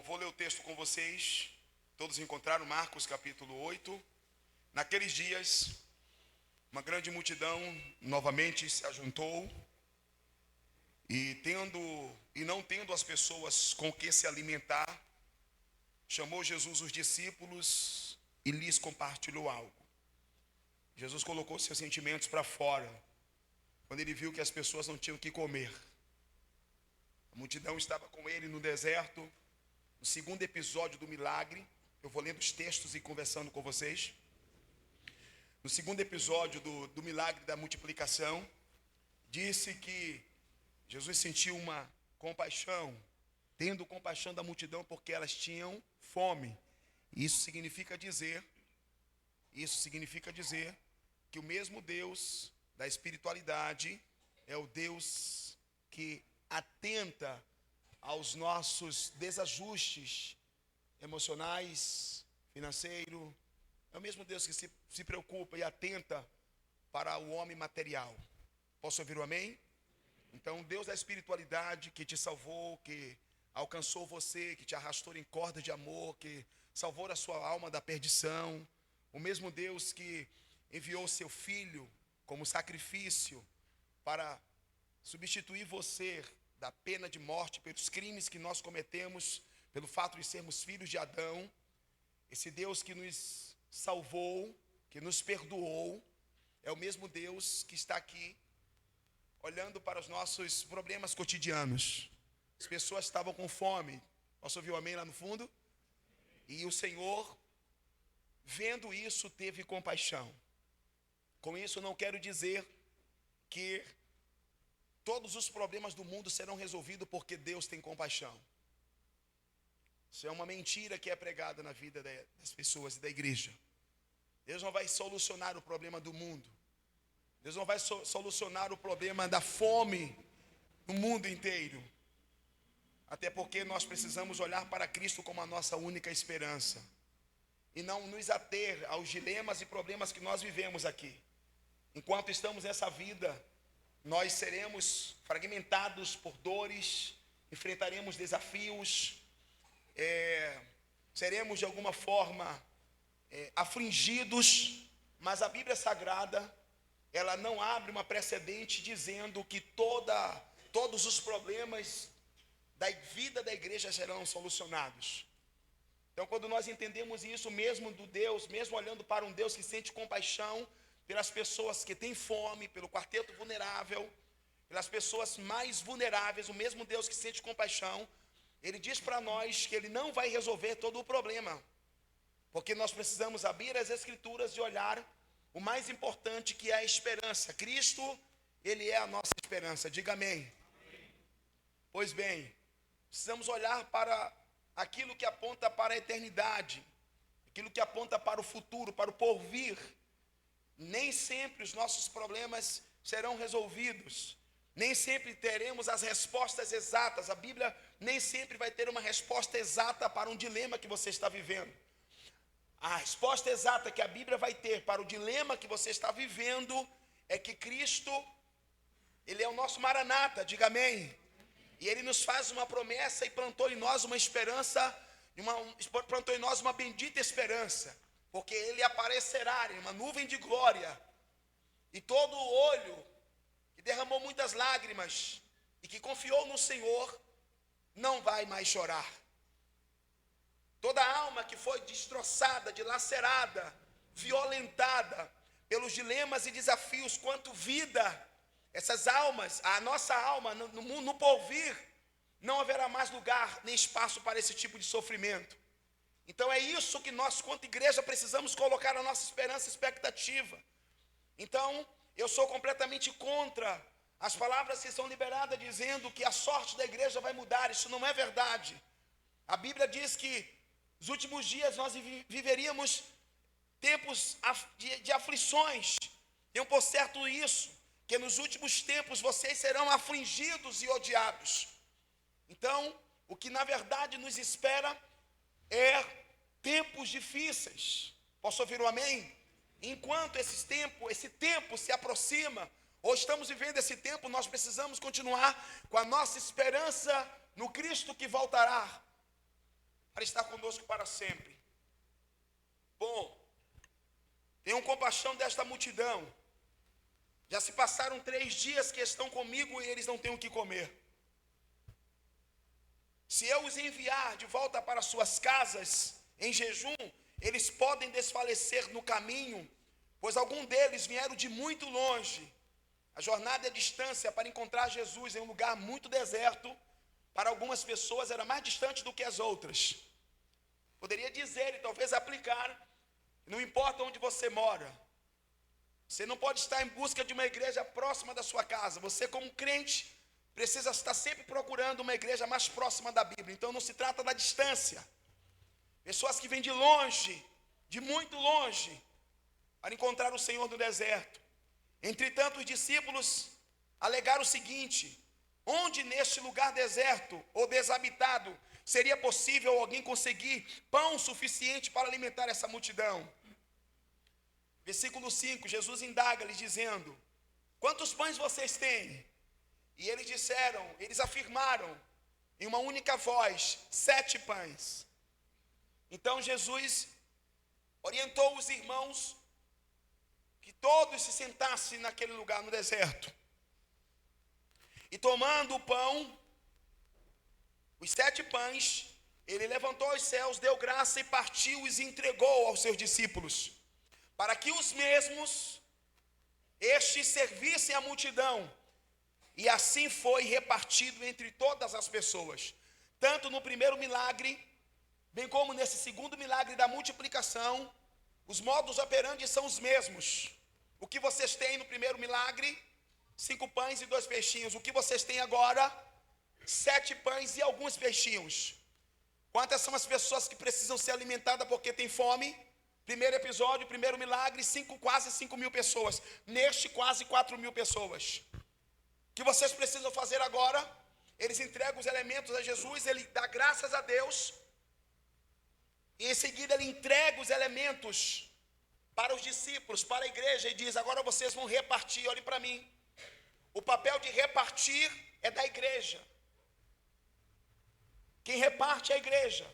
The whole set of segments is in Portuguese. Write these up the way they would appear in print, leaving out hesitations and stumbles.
Bom, vou ler o texto com vocês. Todos encontraram Marcos capítulo 8. Naqueles dias, uma grande multidão novamente se ajuntou e não tendo as pessoas com que se alimentar, chamou Jesus os discípulos e lhes compartilhou algo. Jesus colocou seus sentimentos para fora quando ele viu que as pessoas não tinham o que comer. A multidão estava com ele no deserto. No segundo episódio do milagre, eu vou lendo os textos e conversando com vocês. No segundo episódio do milagre da multiplicação, disse que Jesus sentiu uma compaixão, tendo compaixão da multidão porque elas tinham fome. Isso significa dizer que o mesmo Deus da espiritualidade é o Deus que atenta aos nossos desajustes emocionais, financeiros. É o mesmo Deus que se preocupa e atenta para o homem material. Posso ouvir o amém? Então, Deus da espiritualidade que te salvou, que alcançou você, que te arrastou em corda de amor, que salvou a sua alma da perdição. O mesmo Deus que enviou seu Filho como sacrifício para substituir você da pena de morte pelos crimes que nós cometemos, pelo fato de sermos filhos de Adão. Esse Deus que nos salvou, que nos perdoou, é o mesmo Deus que está aqui, olhando para os nossos problemas cotidianos. As pessoas estavam com fome. Posso ouvir o amém lá no fundo? E o Senhor, vendo isso, teve compaixão. Com isso, não quero dizer que todos os problemas do mundo serão resolvidos porque Deus tem compaixão. Isso é uma mentira que é pregada na vida das pessoas e da igreja. Deus não vai solucionar o problema do mundo. Deus não vai solucionar o problema da fome no mundo inteiro. Até porque nós precisamos olhar para Cristo como a nossa única esperança. E não nos ater aos dilemas e problemas que nós vivemos aqui. Enquanto estamos nessa vida, nós seremos fragmentados por dores, enfrentaremos desafios, seremos de alguma forma afligidos, mas a Bíblia Sagrada, ela não abre uma precedente dizendo que todos os problemas da vida da igreja serão solucionados. Então, quando nós entendemos isso, mesmo olhando para um Deus que sente compaixão pelas pessoas que têm fome, pelo quarteto vulnerável, pelas pessoas mais vulneráveis, o mesmo Deus que sente compaixão, Ele diz para nós que Ele não vai resolver todo o problema, porque nós precisamos abrir as Escrituras e olhar o mais importante, que é a esperança. Cristo, Ele é a nossa esperança. Diga amém. Pois bem, precisamos olhar para aquilo que aponta para a eternidade, aquilo que aponta para o futuro, para o porvir. Nem sempre os nossos problemas serão resolvidos, nem sempre teremos as respostas exatas. A Bíblia nem sempre vai ter uma resposta exata para um dilema que você está vivendo. A resposta exata que a Bíblia vai ter para o dilema que você está vivendo é que Cristo, Ele é o nosso Maranata, diga amém. E Ele nos faz uma promessa e plantou em nós uma esperança, plantou em nós uma bendita esperança, porque Ele aparecerá em uma nuvem de glória, e todo o olho que derramou muitas lágrimas e que confiou no Senhor não vai mais chorar. Toda alma que foi destroçada, dilacerada, violentada pelos dilemas e desafios quanto vida, essas almas, a nossa alma no porvir, não haverá mais lugar nem espaço para esse tipo de sofrimento. Então é isso que nós, quanto igreja, precisamos colocar a nossa esperança e expectativa. Então, eu sou completamente contra as palavras que são liberadas dizendo que a sorte da igreja vai mudar. Isso não é verdade. A Bíblia diz que nos últimos dias nós viveríamos tempos de aflições. Tenham por certo isso, que nos últimos tempos vocês serão afligidos e odiados. Então, o que na verdade nos espera é tempos difíceis. Posso ouvir um amém? Enquanto esse tempo se aproxima, ou estamos vivendo esse tempo, nós precisamos continuar com a nossa esperança no Cristo que voltará. para estar conosco para sempre. Bom, tenham compaixão desta multidão. Já se passaram 3 dias que estão comigo e eles não têm o que comer. Se eu os enviar de volta para suas casas em jejum, eles podem desfalecer no caminho, pois alguns deles vieram de muito longe. A jornada e a distância para encontrar Jesus em um lugar muito deserto, para algumas pessoas era mais distante do que as outras. Poderia dizer e talvez aplicar, não importa onde você mora, você não pode estar em busca de uma igreja próxima da sua casa. Você, como crente, precisa estar sempre procurando uma igreja mais próxima da Bíblia. Então não se trata da distância. Pessoas que vêm de longe, de muito longe, para encontrar o Senhor no deserto. Entretanto, os discípulos alegaram o seguinte: onde neste lugar deserto ou desabitado seria possível alguém conseguir pão suficiente para alimentar essa multidão? Versículo 5, Jesus indaga-lhes dizendo: quantos pães vocês têm? E eles afirmaram em uma única voz: 7 pães. Então Jesus orientou os irmãos que todos se sentassem naquele lugar no deserto. E tomando o pão, os 7 pães, ele levantou os céus, deu graça e partiu-os e entregou aos seus discípulos, para que os mesmos, estes servissem a multidão. E assim foi repartido entre todas as pessoas. Tanto no primeiro milagre, bem como nesse segundo milagre da multiplicação, os modus operandi são os mesmos. O que vocês têm no primeiro milagre? 5 pães e 2 peixinhos. O que vocês têm agora? 7 pães e alguns peixinhos. Quantas são as pessoas que precisam ser alimentadas porque têm fome? Primeiro episódio, primeiro milagre, quase 5 mil pessoas. Neste, quase 4 mil pessoas. O que vocês precisam fazer agora? Eles entregam os elementos a Jesus, ele dá graças a Deus, e em seguida ele entrega os elementos para os discípulos, para a igreja, e diz: agora vocês vão repartir. Olhem para mim, o papel de repartir é da igreja. Quem reparte é a igreja.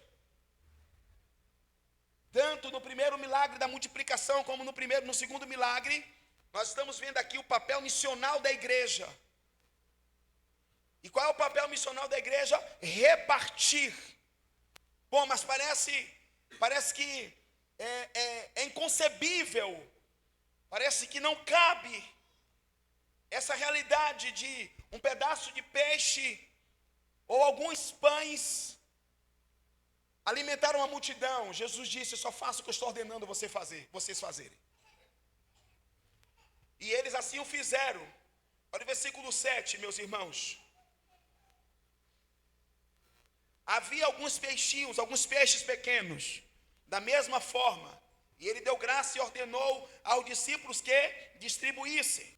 Tanto no primeiro milagre da multiplicação, como no segundo milagre, nós estamos vendo aqui o papel missional da igreja. E qual é o papel missional da igreja? Repartir. Bom, mas parece que é inconcebível, parece que não cabe essa realidade de um pedaço de peixe ou alguns pães alimentar uma multidão. Jesus disse: eu só faço o que eu estou ordenando vocês fazerem. E eles assim o fizeram. Olha o versículo 7, meus irmãos. Havia alguns peixinhos, alguns peixes pequenos, da mesma forma, e ele deu graça e ordenou aos discípulos que distribuíssem.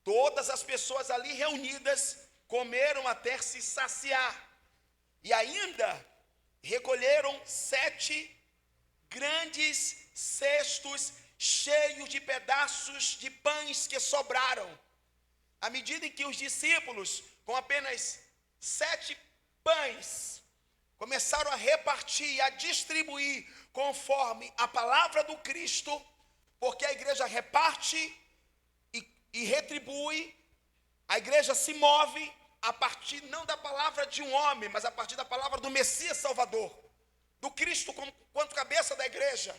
Todas as pessoas ali reunidas comeram até se saciar, e ainda recolheram 7 grandes cestos cheios de pedaços de pães que sobraram. À medida em que os discípulos, com apenas 7 pães, começaram a repartir, a distribuir conforme a palavra do Cristo, porque a igreja reparte e retribui, a igreja se move a partir não da palavra de um homem, mas a partir da palavra do Messias Salvador, do Cristo quanto cabeça da igreja.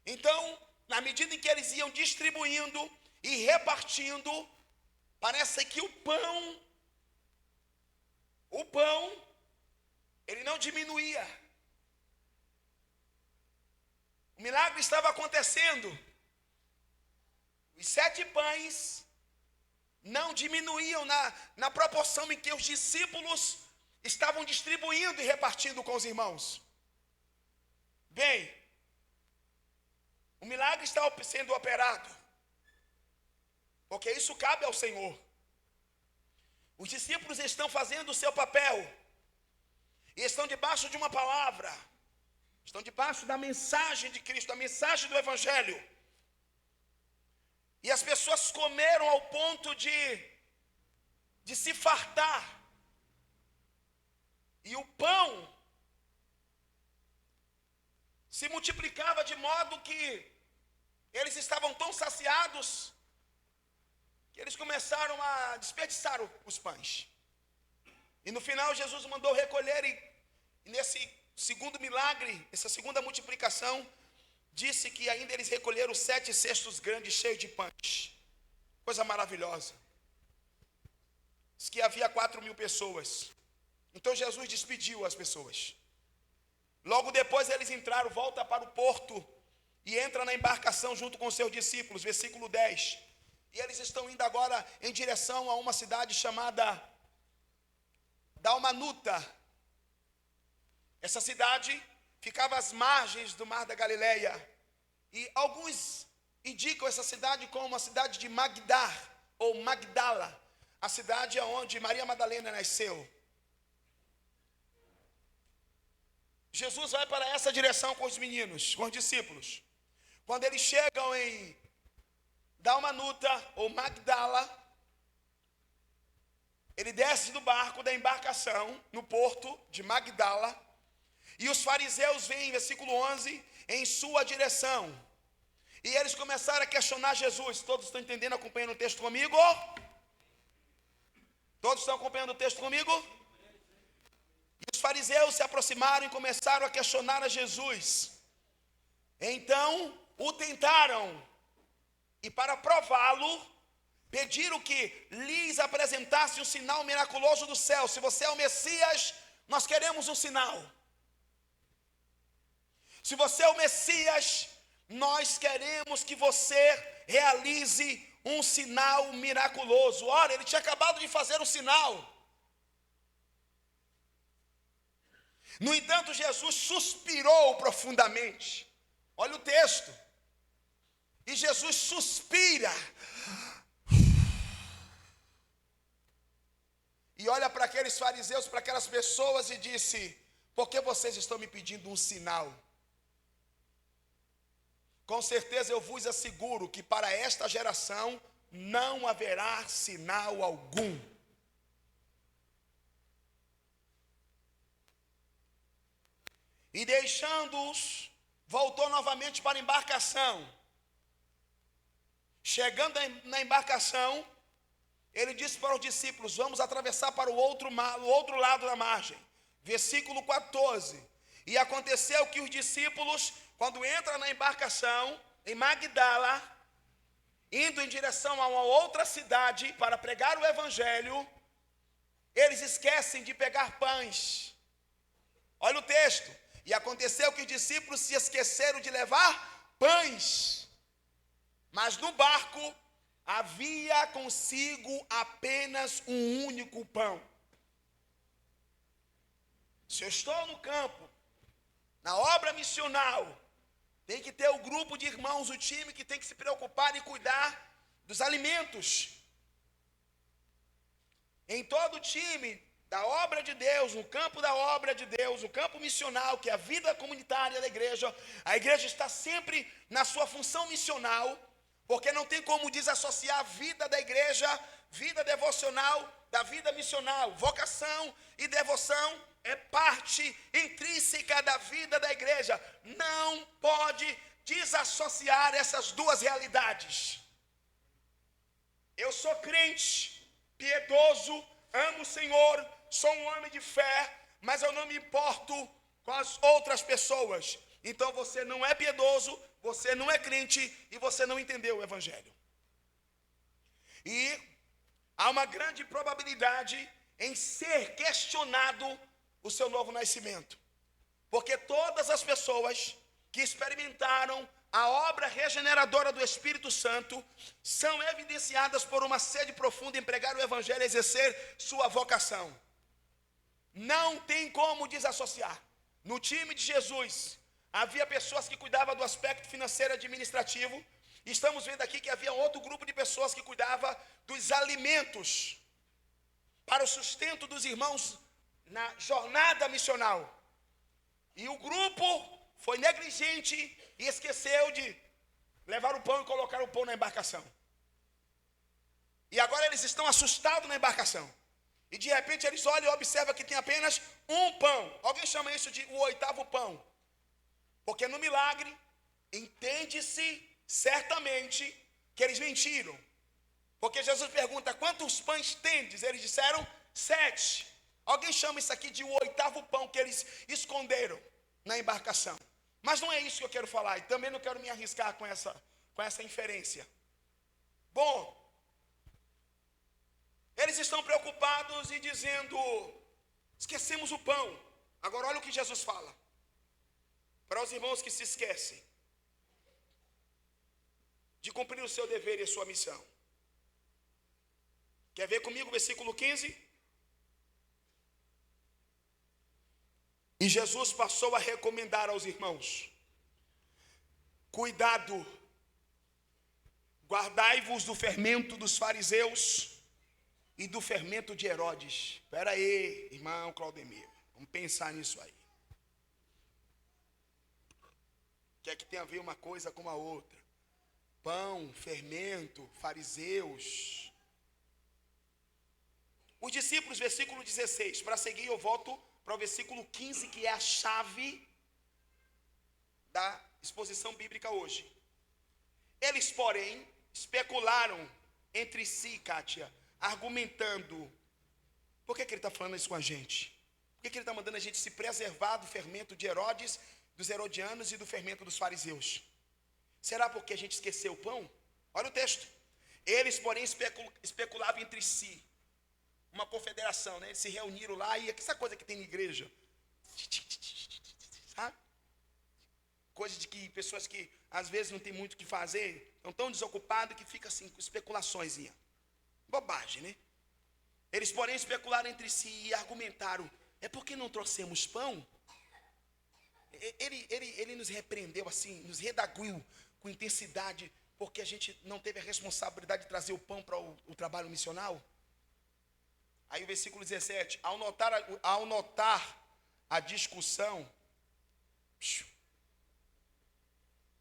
Então, na medida em que eles iam distribuindo e repartindo, parece que o pão, ele não diminuía. O milagre estava acontecendo. Os 7 pães não diminuíam na proporção em que os discípulos estavam distribuindo e repartindo com os irmãos. Bem, o milagre está sendo operado, porque isso cabe ao Senhor. Os discípulos estão fazendo o seu papel, e estão debaixo de uma palavra, estão debaixo da mensagem de Cristo, da mensagem do Evangelho. E as pessoas comeram ao ponto de se fartar. E o pão se multiplicava de modo que eles estavam tão saciados que eles começaram a desperdiçar os pães. E no final Jesus mandou recolher, e nesse segundo milagre, essa segunda multiplicação, disse que ainda eles recolheram 7 cestos grandes cheios de pães. Coisa maravilhosa. Diz que havia 4.000 pessoas. Então Jesus despediu as pessoas. Logo depois eles entraram, volta para o porto e entra na embarcação junto com seus discípulos, versículo 10. E eles estão indo agora em direção a uma cidade chamada Dalmanuta. Essa cidade ficava às margens do mar da Galileia. E alguns indicam essa cidade como a cidade de Magdar, ou Magdala, a cidade onde Maria Madalena nasceu. Jesus vai para essa direção com os meninos, com os discípulos. Quando eles chegam em Dalmanuta, ou Magdala, ele desce do barco, da embarcação, no porto de Magdala, e os fariseus vêm, versículo 11, em sua direção. E eles começaram a questionar Jesus. Todos estão entendendo, acompanhando o texto comigo? Todos estão acompanhando o texto comigo? E os fariseus se aproximaram e começaram a questionar a Jesus. Então o tentaram, e para prová-lo, pediram que lhes apresentasse um sinal miraculoso do céu. Se você é o Messias, nós queremos um sinal. Se você é o Messias, nós queremos que você realize um sinal miraculoso. Ora, ele tinha acabado de fazer um sinal. No entanto, Jesus suspirou profundamente. Olha o texto. E Jesus suspira. E olha para aqueles fariseus, para aquelas pessoas e disse: por que vocês estão me pedindo um sinal? Com certeza eu vos asseguro que para esta geração não haverá sinal algum. E deixando-os, voltou novamente para a embarcação. Chegando na embarcação, ele disse para os discípulos: vamos atravessar para o outro lado da margem. Versículo 14. E aconteceu que os discípulos, quando entram na embarcação, em Magdala, indo em direção a uma outra cidade para pregar o evangelho, eles esquecem de pegar pães. Olha o texto. E aconteceu que os discípulos se esqueceram de levar pães, mas no barco havia consigo apenas um único pão. Se eu estou no campo, na obra missional, tem que ter o grupo de irmãos, o time que tem que se preocupar e cuidar dos alimentos. Em todo o time da obra de Deus, no campo da obra de Deus, o campo missional, que é a vida comunitária da igreja, a igreja está sempre na sua função missional, porque não tem como desassociar a vida da igreja, vida devocional, da vida missional. Vocação e devoção é parte intrínseca da vida da igreja. Não pode desassociar essas duas realidades. Eu sou crente, piedoso, amo o Senhor, sou um homem de fé, mas eu não me importo com as outras pessoas. Então você não é piedoso, você não é crente e você não entendeu o evangelho. E há uma grande probabilidade em ser questionado o seu novo nascimento. Porque todas as pessoas que experimentaram a obra regeneradora do Espírito Santo são evidenciadas por uma sede profunda em pregar o evangelho e exercer sua vocação. Não tem como desassociar. No time de Jesus, havia pessoas que cuidavam do aspecto financeiro e administrativo. Estamos vendo aqui que havia outro grupo de pessoas que cuidava dos alimentos para o sustento dos irmãos na jornada missional. E o grupo foi negligente e esqueceu de levar o pão e colocar o pão na embarcação. E agora eles estão assustados na embarcação. E de repente eles olham e observam que tem apenas um pão. Alguém chama isso de o 8º pão. Porque no milagre, entende-se certamente que eles mentiram. Porque Jesus pergunta: quantos pães tendes? Eles disseram 7. Alguém chama isso aqui de o 8º pão que eles esconderam na embarcação. Mas não é isso que eu quero falar, e também não quero me arriscar com essa inferência. Bom, eles estão preocupados e dizendo: esquecemos o pão. Agora olha o que Jesus fala para os irmãos que se esquecem de cumprir o seu dever e a sua missão. Quer ver comigo o versículo 15? E Jesus passou a recomendar aos irmãos: cuidado, guardai-vos do fermento dos fariseus e do fermento de Herodes. Espera aí, irmão Claudemir, vamos pensar nisso aí. O que é que tem a ver uma coisa com a outra? Pão, fermento, fariseus. Os discípulos, versículo 16, para seguir eu volto para o versículo 15, que é a chave da exposição bíblica hoje. Eles, porém, especularam entre si, Kátia, argumentando: por que ele está falando isso com a gente? Por que ele está mandando a gente se preservar do fermento de Herodes, dos herodianos e do fermento dos fariseus? Será porque a gente esqueceu o pão? Olha o texto. Eles, porém, especulavam entre si. Uma confederação, né? Eles se reuniram lá e essa coisa que tem na igreja, sabe? Coisa de que pessoas que às vezes não tem muito o que fazer, estão tão desocupados que fica assim, com especulações. Bobagem, né? Eles, porém, especularam entre si e argumentaram: é porque não trouxemos pão? Ele nos repreendeu assim, nos redaguiu com intensidade, porque a gente não teve a responsabilidade de trazer o pão para o trabalho missional. Aí o versículo 17, ao notar a discussão,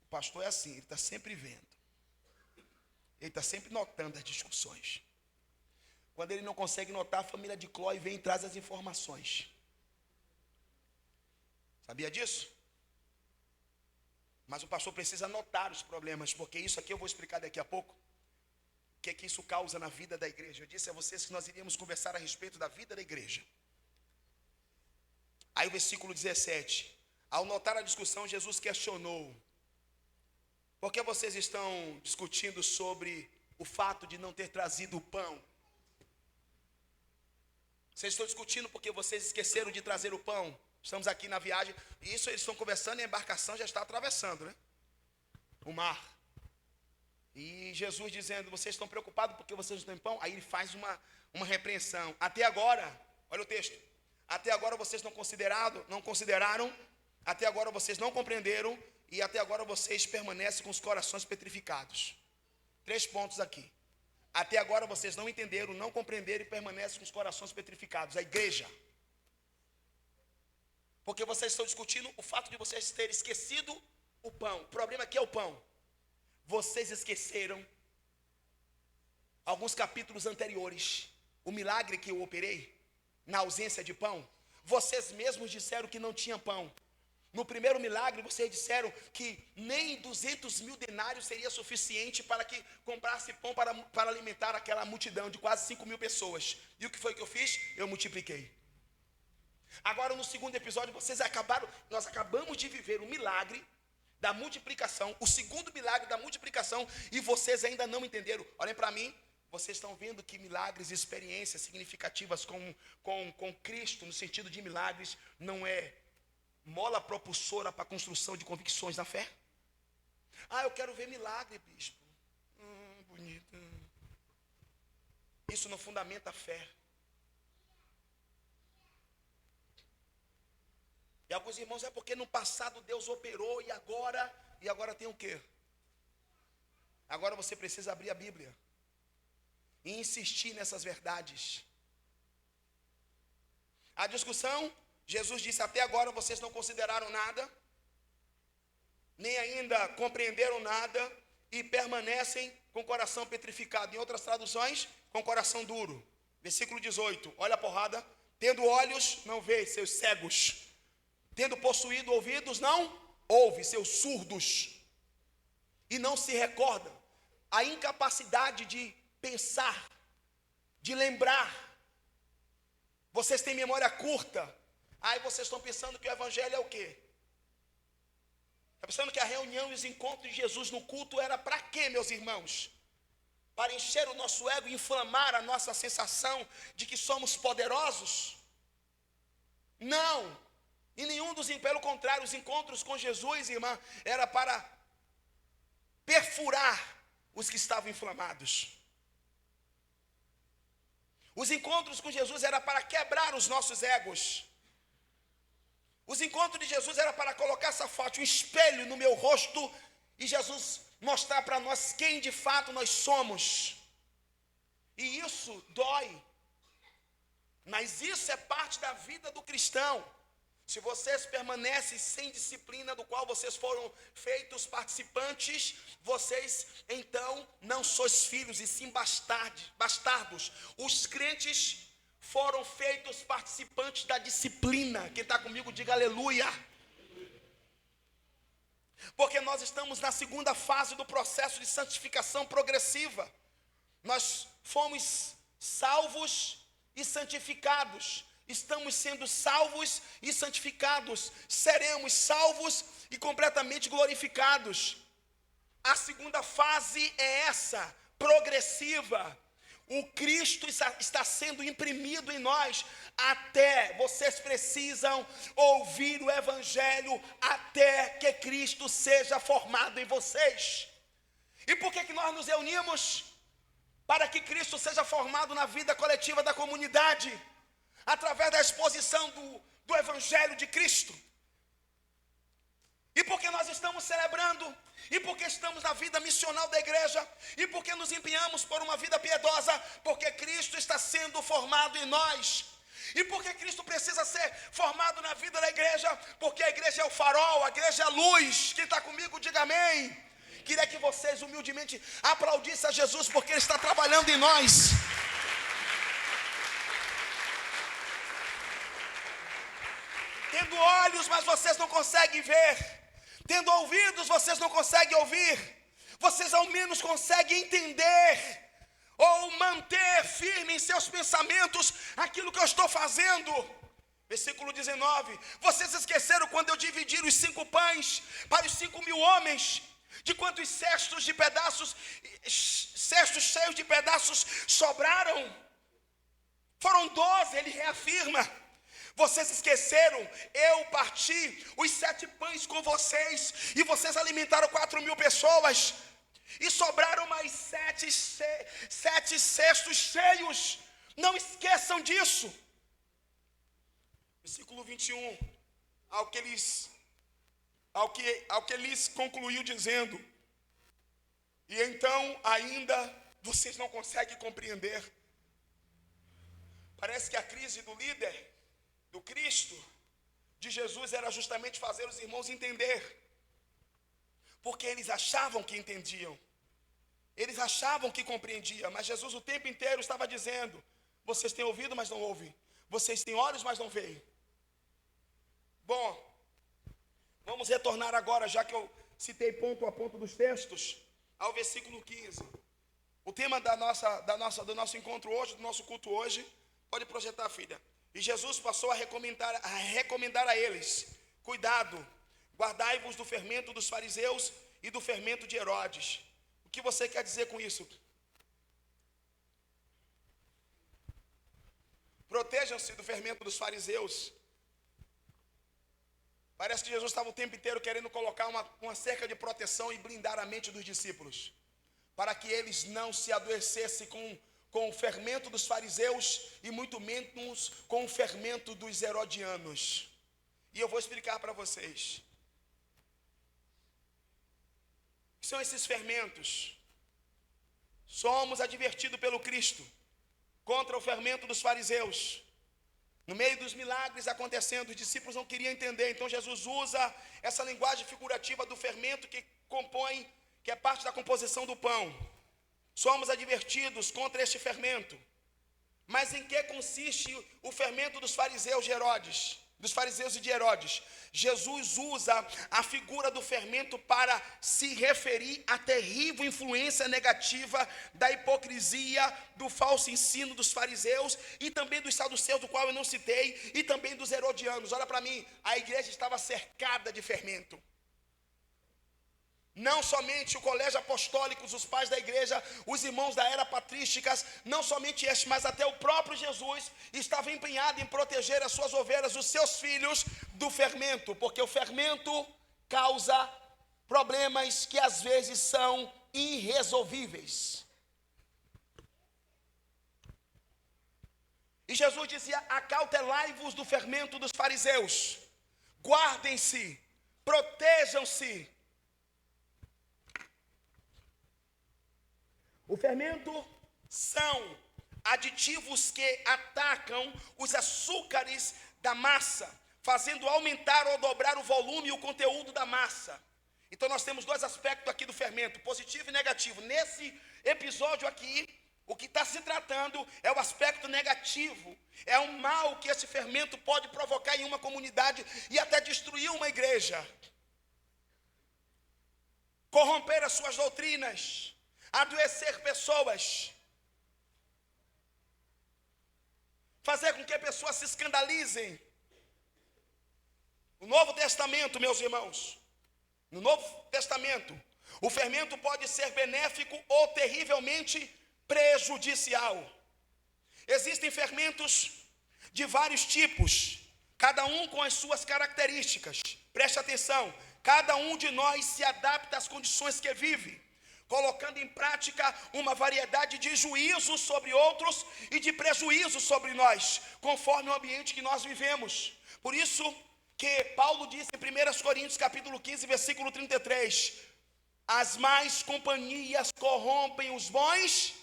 o pastor é assim, ele está sempre vendo, ele está sempre notando as discussões. Quando ele não consegue notar, a família de Clói vem e traz as informações. Sabia disso? Mas o pastor precisa notar os problemas, porque isso aqui eu vou explicar daqui a pouco. O que é que isso causa na vida da igreja? Eu disse a vocês que nós iríamos conversar a respeito da vida da igreja. Aí o versículo 17. Ao notar a discussão, Jesus questionou: por que vocês estão discutindo sobre o fato de não ter trazido o pão? Vocês estão discutindo porque vocês esqueceram de trazer o pão? Estamos aqui na viagem, e isso eles estão conversando e a embarcação já está atravessando, né? O mar. E Jesus dizendo: vocês estão preocupados porque vocês não têm pão? Aí ele faz uma repreensão. Até agora, olha o texto. Até agora vocês não consideraram, até agora vocês não compreenderam, e até agora vocês permanecem com os corações petrificados. 3 pontos aqui. Até agora vocês não entenderam, não compreenderam e permanecem com os corações petrificados. A igreja. Porque vocês estão discutindo o fato de vocês terem esquecido o pão. O problema aqui é o pão. Vocês esqueceram alguns capítulos anteriores, o milagre que eu operei na ausência de pão. Vocês mesmos disseram que não tinha pão. No primeiro milagre, vocês disseram que nem 200.000 denários seria suficiente para que comprasse pão para alimentar aquela multidão de quase 5.000 pessoas. E o que foi que eu fiz? Eu multipliquei. Agora no segundo episódio, nós acabamos de viver o milagre da multiplicação, o segundo milagre da multiplicação, e vocês ainda não entenderam. Olhem para mim, vocês estão vendo que milagres e experiências significativas com Cristo, no sentido de milagres, não é mola propulsora para a construção de convicções na fé? Ah, eu quero ver milagre, bispo. Bonito. Isso não fundamenta a fé. E alguns irmãos, é porque no passado Deus operou e agora tem o quê? Agora você precisa abrir a Bíblia e insistir nessas verdades. A discussão, Jesus disse: até agora vocês não consideraram nada, nem ainda compreenderam nada e permanecem com o coração petrificado. Em outras traduções, com o coração duro. Versículo 18, olha a porrada. Tendo olhos, não vê, seus cegos. Tendo possuído ouvidos, não ouve, seus surdos, e não se recordam. A incapacidade de pensar, de lembrar. Vocês têm memória curta. Aí vocês estão pensando que o evangelho é o quê? Está pensando que a reunião e os encontros de Jesus no culto era para quê, meus irmãos? Para encher o nosso ego e inflamar a nossa sensação de que somos poderosos? Não. E nenhum dos, pelo contrário, os encontros com Jesus, irmã, era para perfurar os que estavam inflamados. Os encontros com Jesus era para quebrar os nossos egos. Os encontros de Jesus era para colocar essa foto, um espelho no meu rosto, e Jesus mostrar para nós quem de fato nós somos. E isso dói. Mas isso é parte da vida do cristão. Se vocês permanecem sem disciplina do qual vocês foram feitos participantes, vocês então não sois filhos e sim bastardos. Os crentes foram feitos participantes da disciplina. Quem está comigo, diga aleluia. Porque nós estamos na segunda fase do processo de santificação progressiva. Nós fomos salvos e santificados. Estamos sendo salvos e santificados. Seremos salvos e completamente glorificados. A segunda fase é essa, progressiva. O Cristo está sendo imprimido em nós. Até vocês precisam ouvir o evangelho até que Cristo seja formado em vocês. E por que nós nos reunimos? Para que Cristo seja formado na vida coletiva da comunidade, através da exposição do evangelho de Cristo. E porque nós estamos celebrando, e porque estamos na vida missional da igreja, e porque nos empenhamos por uma vida piedosa, porque Cristo está sendo formado em nós. E porque Cristo precisa ser formado na vida da igreja, porque a igreja é o farol, a igreja é a luz. Quem está comigo, diga amém. Queria que vocês humildemente aplaudissem a Jesus, porque Ele está trabalhando em nós. Tendo olhos, mas vocês não conseguem ver. Tendo ouvidos, vocês não conseguem ouvir. Vocês ao menos conseguem entender ou manter firme em seus pensamentos aquilo que eu estou fazendo. Versículo 19. Vocês esqueceram quando eu dividi os 5 pães para os 5.000 homens? De quantos cestos cheios de pedaços sobraram? Foram 12, ele reafirma. Vocês esqueceram, eu parti os 7 pães com vocês, e vocês alimentaram 4.000 pessoas, e sobraram mais 7 cestos cheios. Não esqueçam disso. Versículo 21, ao que lhes concluiu dizendo: e então ainda vocês não conseguem compreender. Parece que a crise do líder, do Cristo, de Jesus, era justamente fazer os irmãos entender, porque eles achavam que entendiam, eles achavam que compreendiam, mas Jesus o tempo inteiro estava dizendo: vocês têm ouvido, mas não ouvem, vocês têm olhos, mas não veem. Bom, vamos retornar agora, já que eu citei ponto a ponto dos textos, ao versículo 15. O tema do nosso encontro hoje, do nosso culto hoje, pode projetar, filha. E Jesus passou a recomendar a eles: cuidado, guardai-vos do fermento dos fariseus e do fermento de Herodes. O que você quer dizer com isso? Protejam-se do fermento dos fariseus. Parece que Jesus estava o tempo inteiro querendo colocar uma cerca de proteção e blindar a mente dos discípulos, para que eles não se adoecessem com o fermento dos fariseus e muito menos com o fermento dos herodianos. E eu vou explicar para vocês. O que são esses fermentos? Somos advertidos pelo Cristo contra o fermento dos fariseus. No meio dos milagres acontecendo, os discípulos não queriam entender. Então Jesus usa essa linguagem figurativa do fermento que é parte da composição do pão. Somos advertidos contra este fermento. Mas em que consiste o fermento dos fariseus de Herodes? dos fariseus e de Herodes. Jesus usa a figura do fermento para se referir à terrível influência negativa da hipocrisia, do falso ensino dos fariseus e também dos saduceus, do qual eu não citei, e também dos herodianos. Olha para mim, a igreja estava cercada de fermento. Não somente o colégio apostólico, os pais da igreja, os irmãos da era patrísticas, não somente este, mas até o próprio Jesus estava empenhado em proteger as suas ovelhas, os seus filhos, do fermento, porque o fermento causa problemas que às vezes são irresolvíveis. E Jesus dizia: acautelai-vos do fermento dos fariseus, guardem-se, protejam-se. O fermento são aditivos que atacam os açúcares da massa, fazendo aumentar ou dobrar o volume e o conteúdo da massa. Então nós temos dois aspectos aqui do fermento, positivo e negativo. Nesse episódio aqui, o que está se tratando é o aspecto negativo, é o mal que esse fermento pode provocar em uma comunidade e até destruir uma igreja, corromper as suas doutrinas, adoecer pessoas, fazer com que pessoas se escandalizem. No Novo Testamento, meus irmãos, no Novo Testamento, o fermento pode ser benéfico ou terrivelmente prejudicial. Existem fermentos de vários tipos, cada um com as suas características. Preste atenção, cada um de nós se adapta às condições que vive, colocando em prática uma variedade de juízos sobre outros e de prejuízos sobre nós, conforme o ambiente que nós vivemos. Por isso que Paulo diz em 1 Coríntios capítulo 15, versículo 33, as más companhias corrompem os bons.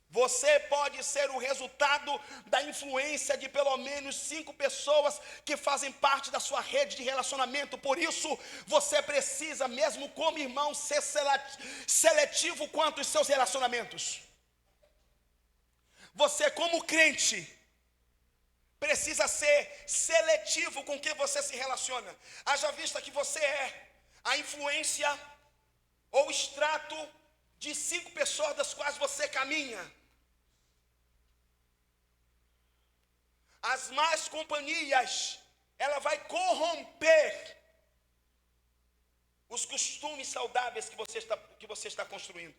Você pode ser o resultado da influência de pelo menos 5 pessoas que fazem parte da sua rede de relacionamento. Por isso, você precisa, mesmo como irmão, ser seletivo quanto aos seus relacionamentos. Você, como crente, precisa ser seletivo com quem você se relaciona. Haja vista que você é a influência ou extrato de 5 pessoas das quais você caminha. As más companhias, ela vai corromper os costumes saudáveis que você está construindo.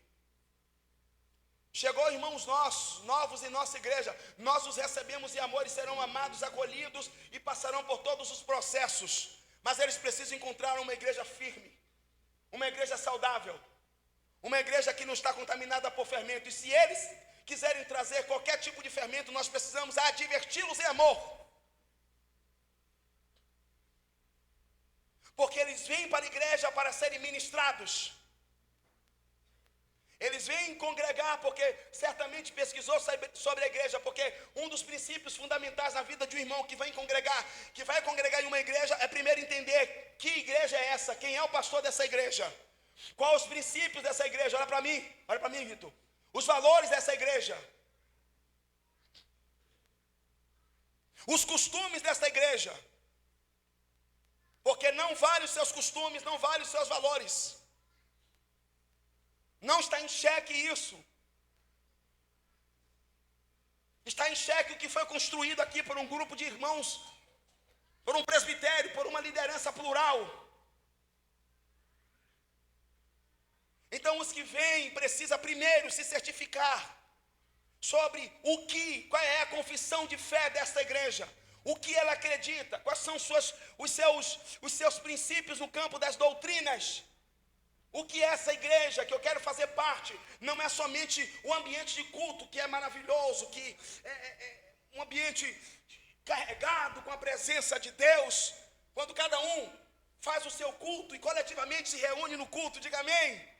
Chegou irmãos nossos, novos em nossa igreja, nós os recebemos em amor e serão amados, acolhidos e passarão por todos os processos. Mas eles precisam encontrar uma igreja firme, uma igreja saudável, uma igreja que não está contaminada por fermento. E se eles quiserem trazer qualquer tipo de fermento, nós precisamos adverti-los em amor. Porque eles vêm para a igreja para serem ministrados. Eles vêm congregar porque certamente pesquisou sobre a igreja, porque um dos princípios fundamentais na vida de um irmão que vai congregar em uma igreja, é primeiro entender que igreja é essa, quem é o pastor dessa igreja, quais os princípios dessa igreja. Olha para mim, Vitor. Os valores dessa igreja, os costumes dessa igreja, porque não vale os seus costumes, não vale os seus valores, não está em xeque isso, está em xeque o que foi construído aqui por um grupo de irmãos, por um presbitério, por uma liderança plural. Então os que vêm precisam primeiro se certificar sobre qual é a confissão de fé desta igreja, o que ela acredita, quais são os seus princípios no campo das doutrinas. O que é essa igreja que eu quero fazer parte? Não é somente o ambiente de culto, que é maravilhoso, que é um ambiente carregado com a presença de Deus, quando cada um faz o seu culto e coletivamente se reúne no culto. Diga amém.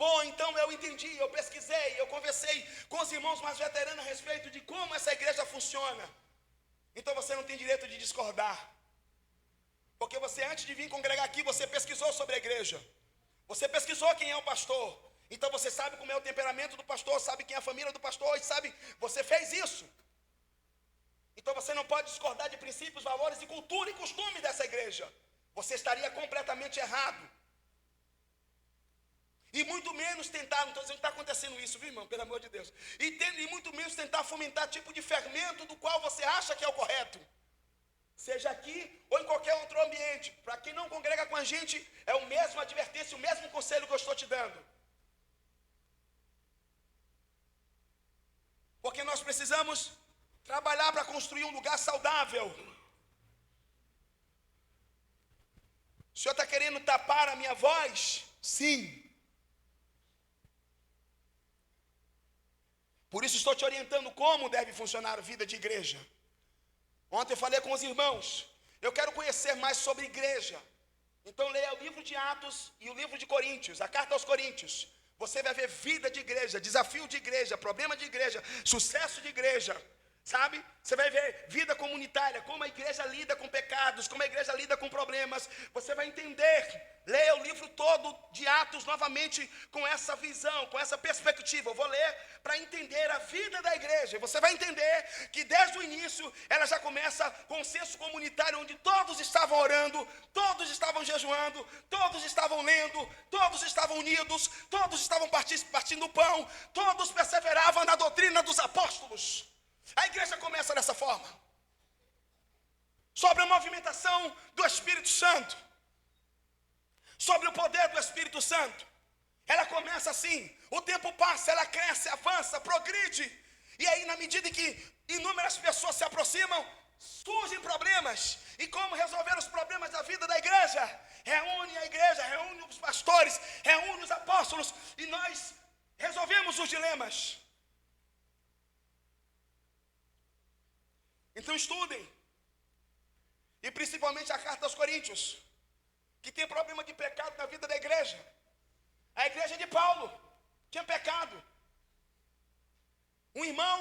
Bom, então eu entendi, eu pesquisei, eu conversei com os irmãos mais veteranos a respeito de como essa igreja funciona. Então você não tem direito de discordar, porque você, antes de vir congregar aqui, você pesquisou sobre a igreja, você pesquisou quem é o pastor, então você sabe como é o temperamento do pastor, sabe quem é a família do pastor, e sabe, você fez isso. Então você não pode discordar de princípios, valores e cultura e costume dessa igreja. Você estaria completamente errado. E muito menos tentar, não estou dizendo que está acontecendo isso, viu, irmão? Pelo amor de Deus. E muito menos tentar fomentar tipo de fermento do qual você acha que é o correto. Seja aqui ou em qualquer outro ambiente. Para quem não congrega com a gente, é o mesmo advertência, o mesmo conselho que eu estou te dando. Porque nós precisamos trabalhar para construir um lugar saudável. O Senhor está querendo tapar a minha voz? Sim. Por isso estou te orientando como deve funcionar a vida de igreja. Ontem eu falei com os irmãos, eu quero conhecer mais sobre igreja. Então leia o livro de Atos e o livro de Coríntios, a carta aos Coríntios. Você vai ver vida de igreja, desafio de igreja, problema de igreja, sucesso de igreja. Sabe? Você vai ver vida comunitária, como a igreja lida com pecados, como a igreja lida com problemas. Você vai entender. Leia o livro todo de Atos novamente com essa visão, com essa perspectiva. Eu vou ler para entender a vida da igreja. Você vai entender que desde o início ela já começa com um senso comunitário onde todos estavam orando, todos estavam jejuando, todos estavam lendo, todos estavam unidos, todos estavam partindo o pão, todos perseveravam na doutrina dos apóstolos. A igreja começa dessa forma. Sobre a movimentação do Espírito Santo, sobre o poder do Espírito Santo. Ela começa assim, o tempo passa, ela cresce, avança, progride. E aí, na medida em que inúmeras pessoas se aproximam, surgem problemas. E como resolver os problemas da vida da igreja? Reúne a igreja, reúne os pastores, reúne os apóstolos, e nós resolvemos os dilemas. Então estudem, e principalmente a carta aos Coríntios, que tem problema de pecado na vida da igreja. A igreja de Paulo tinha pecado. Um irmão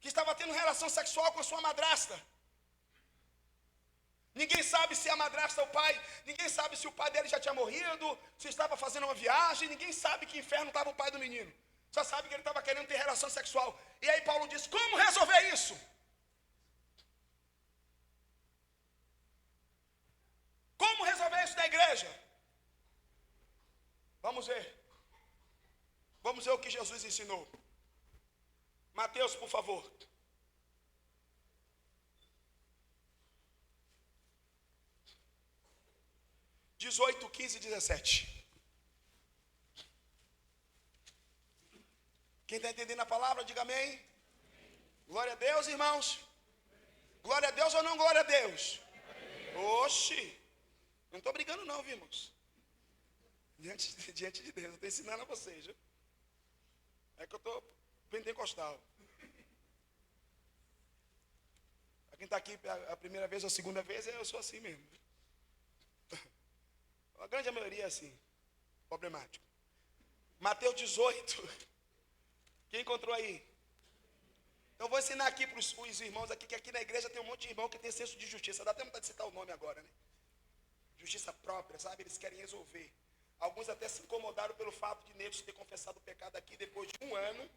que estava tendo relação sexual com a sua madrasta. Ninguém sabe se a madrasta é o pai, ninguém sabe se o pai dele já tinha morrido, se estava fazendo uma viagem, ninguém sabe que inferno estava o pai do menino. Só sabe que ele estava querendo ter relação sexual. E aí Paulo diz, como resolver isso? Como resolver isso na igreja? Vamos ver. Vamos ver o que Jesus ensinou. Mateus, por favor. (18, 15 e 17). Quem está entendendo a palavra, diga amém. Glória a Deus, irmãos. Glória a Deus ou não glória a Deus? Oxi. Não estou brigando não, viu, irmãos? Diante de Deus, eu estou ensinando a vocês, viu? É que eu estou pentecostal. Para quem está aqui a primeira vez ou a segunda vez, eu sou assim mesmo. A grande maioria é assim, problemático. Mateus 18. Quem encontrou aí? Então eu vou ensinar aqui para os irmãos aqui, que aqui na igreja tem um monte de irmão que tem senso de justiça. Dá até vontade de citar o nome agora, né? Justiça própria, sabe? Eles querem resolver. Alguns até se incomodaram pelo fato de Neves ter confessado o pecado aqui depois de 1 ano.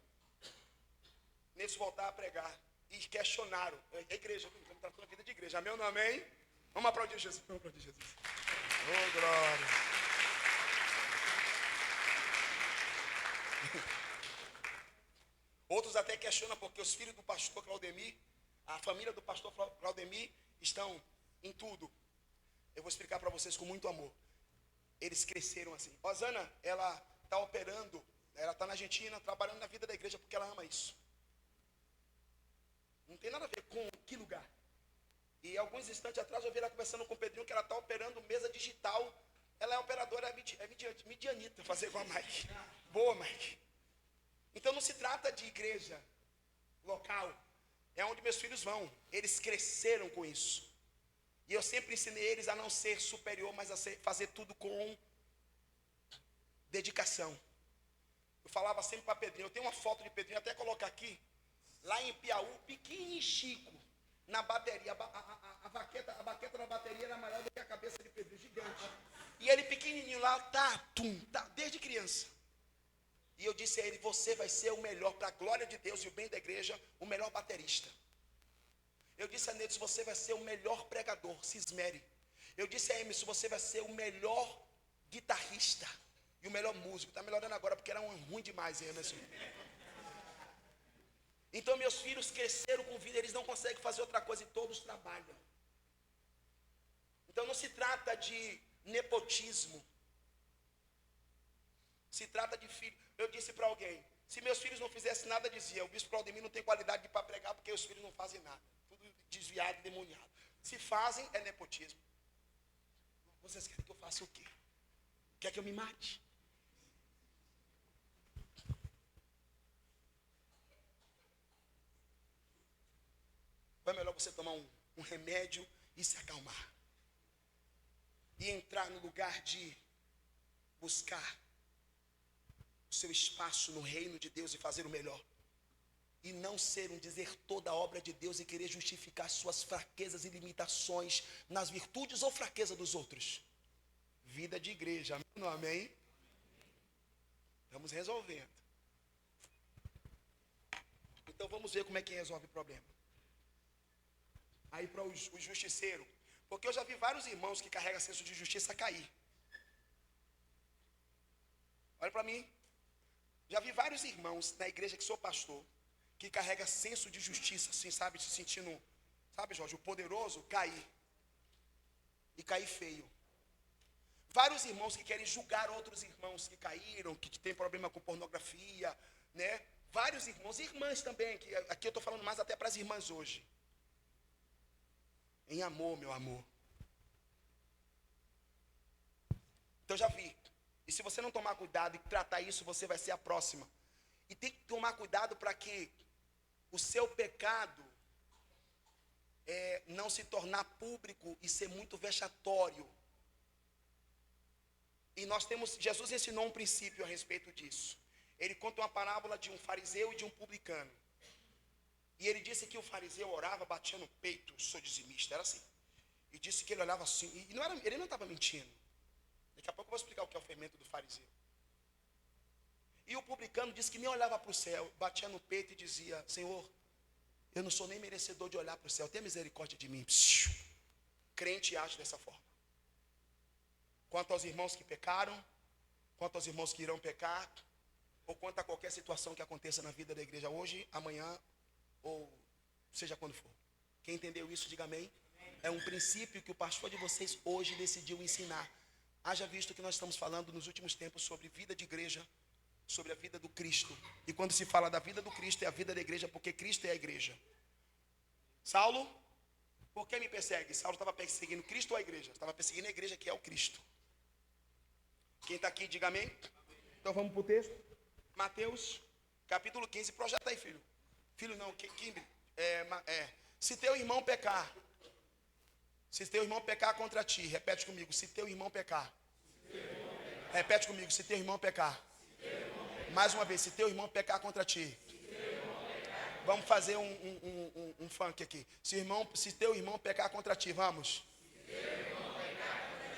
Neves voltar a pregar. E questionaram. É igreja, estamos tratando a vida de igreja. Amém ou não amém? Vamos aplaudir Jesus. Vamos aplaudir Jesus. Oh, glória. Outros até questionam porque os filhos do pastor Claudemir, a família do pastor Claudemir, estão em tudo. Eu vou explicar para vocês com muito amor. Eles cresceram assim. Rosana, ela está operando, ela está na Argentina, trabalhando na vida da igreja porque ela ama isso. Não tem nada a ver com que lugar. E alguns instantes atrás eu vi ela conversando com o Pedrinho que ela está operando mesa digital. Ela é operadora, medianita, fazer igual a Mike. Boa, Mike. Então não se trata de igreja local. É onde meus filhos vão. Eles cresceram com isso. E eu sempre ensinei eles a não ser superior, mas a fazer tudo com dedicação. Eu falava sempre para Pedrinho, eu tenho uma foto de Pedrinho, até colocar aqui, lá em Piauí, pequenininho Chico, na bateria, a baqueta na bateria era maior do que a cabeça de Pedrinho, gigante. E ele pequenininho lá, desde criança. E eu disse a ele, você vai ser o melhor, para a glória de Deus e o bem da igreja, o melhor baterista. Eu disse a Nedes, você vai ser o melhor pregador, se esmere. Eu disse a Emerson, você vai ser o melhor guitarrista e o melhor músico. Está melhorando agora porque era ruim demais, Emerson. Então meus filhos cresceram com vida, eles não conseguem fazer outra coisa e todos trabalham. Então não se trata de nepotismo. Se trata de filho. Eu disse para alguém, se meus filhos não fizessem nada, dizia, o bispo Claudemir não tem qualidade para pregar porque os filhos não fazem nada. Tudo desviado, demoniado. Se fazem, é nepotismo. Vocês querem que eu faça o quê? Quer que eu me mate? Ou é melhor você tomar um remédio e se acalmar? E entrar no lugar de buscar o seu espaço no reino de Deus e fazer o melhor. E não ser um desertor da obra de Deus e querer justificar suas fraquezas e limitações nas virtudes ou fraquezas dos outros. Vida de igreja, amém? Não, amém? Estamos resolvendo. Então vamos ver como é que resolve o problema. Aí para o justiceiro, porque eu já vi vários irmãos que carregam senso de justiça cair. Olha para mim. Já vi vários irmãos na igreja que sou pastor, que carrega senso de justiça, assim, sabe, se sentindo, sabe, Jorge, o poderoso, cair. E cair feio. Vários irmãos que querem julgar outros irmãos que caíram, que tem problema com pornografia, né? Vários irmãos e irmãs também, que aqui eu estou falando mais até para as irmãs hoje. Em amor, meu amor. Então já vi. E se você não tomar cuidado e tratar isso, você vai ser a próxima. E tem que tomar cuidado para que o seu pecado não se tornar público e ser muito vexatório. E Jesus ensinou um princípio a respeito disso. Ele conta uma parábola de um fariseu e de um publicano. E ele disse que o fariseu orava, batia no peito, sou dizimista, era assim. E disse que ele olhava assim, e ele não estava mentindo. Daqui a pouco eu vou explicar o que é o fermento do fariseu. E o publicano disse que nem olhava para o céu, batia no peito e dizia, Senhor, eu não sou nem merecedor de olhar para o céu, tenha misericórdia de mim. Psiu. Crente age dessa forma. Quanto aos irmãos que pecaram, quanto aos irmãos que irão pecar, ou quanto a qualquer situação que aconteça na vida da igreja hoje, amanhã, ou seja quando for. Quem entendeu isso, diga amém. É um princípio que o pastor de vocês hoje decidiu ensinar. Haja visto que nós estamos falando nos últimos tempos sobre vida de igreja, sobre a vida do Cristo. E quando se fala da vida do Cristo, é a vida da igreja, porque Cristo é a igreja. Saulo, por que me persegue? Saulo estava perseguindo Cristo ou a igreja? Estava perseguindo a igreja que é o Cristo. Quem está aqui, diga amém. Então vamos para o texto. Mateus, capítulo 15. Projeta aí, filho. Filho não, Kimbre. Se teu irmão pecar. Se teu irmão pecar contra ti. Repete comigo. Se teu irmão pecar. Repete comigo. Se teu irmão pecar. Mais uma vez. Se teu irmão pecar contra ti. Vamos fazer um funk aqui. Se teu irmão pecar contra ti. Vamos.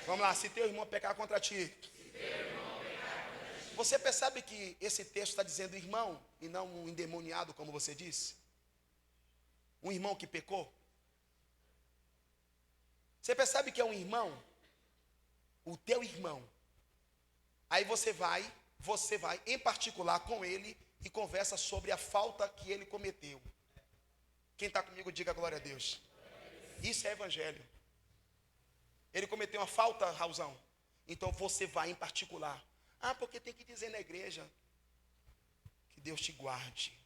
Vamos lá. Se teu irmão pecar contra ti. Você percebe que esse texto está dizendo irmão e não um endemoniado, como você disse? Um irmão que pecou? Você percebe que é um irmão? O teu irmão. Aí você vai em particular com ele e conversa sobre a falta que ele cometeu. Quem está comigo, diga glória a Deus. Isso é evangelho. Ele cometeu uma falta, Raulzão. Então você vai em particular. Ah, porque tem que dizer na igreja. Que Deus te guarde.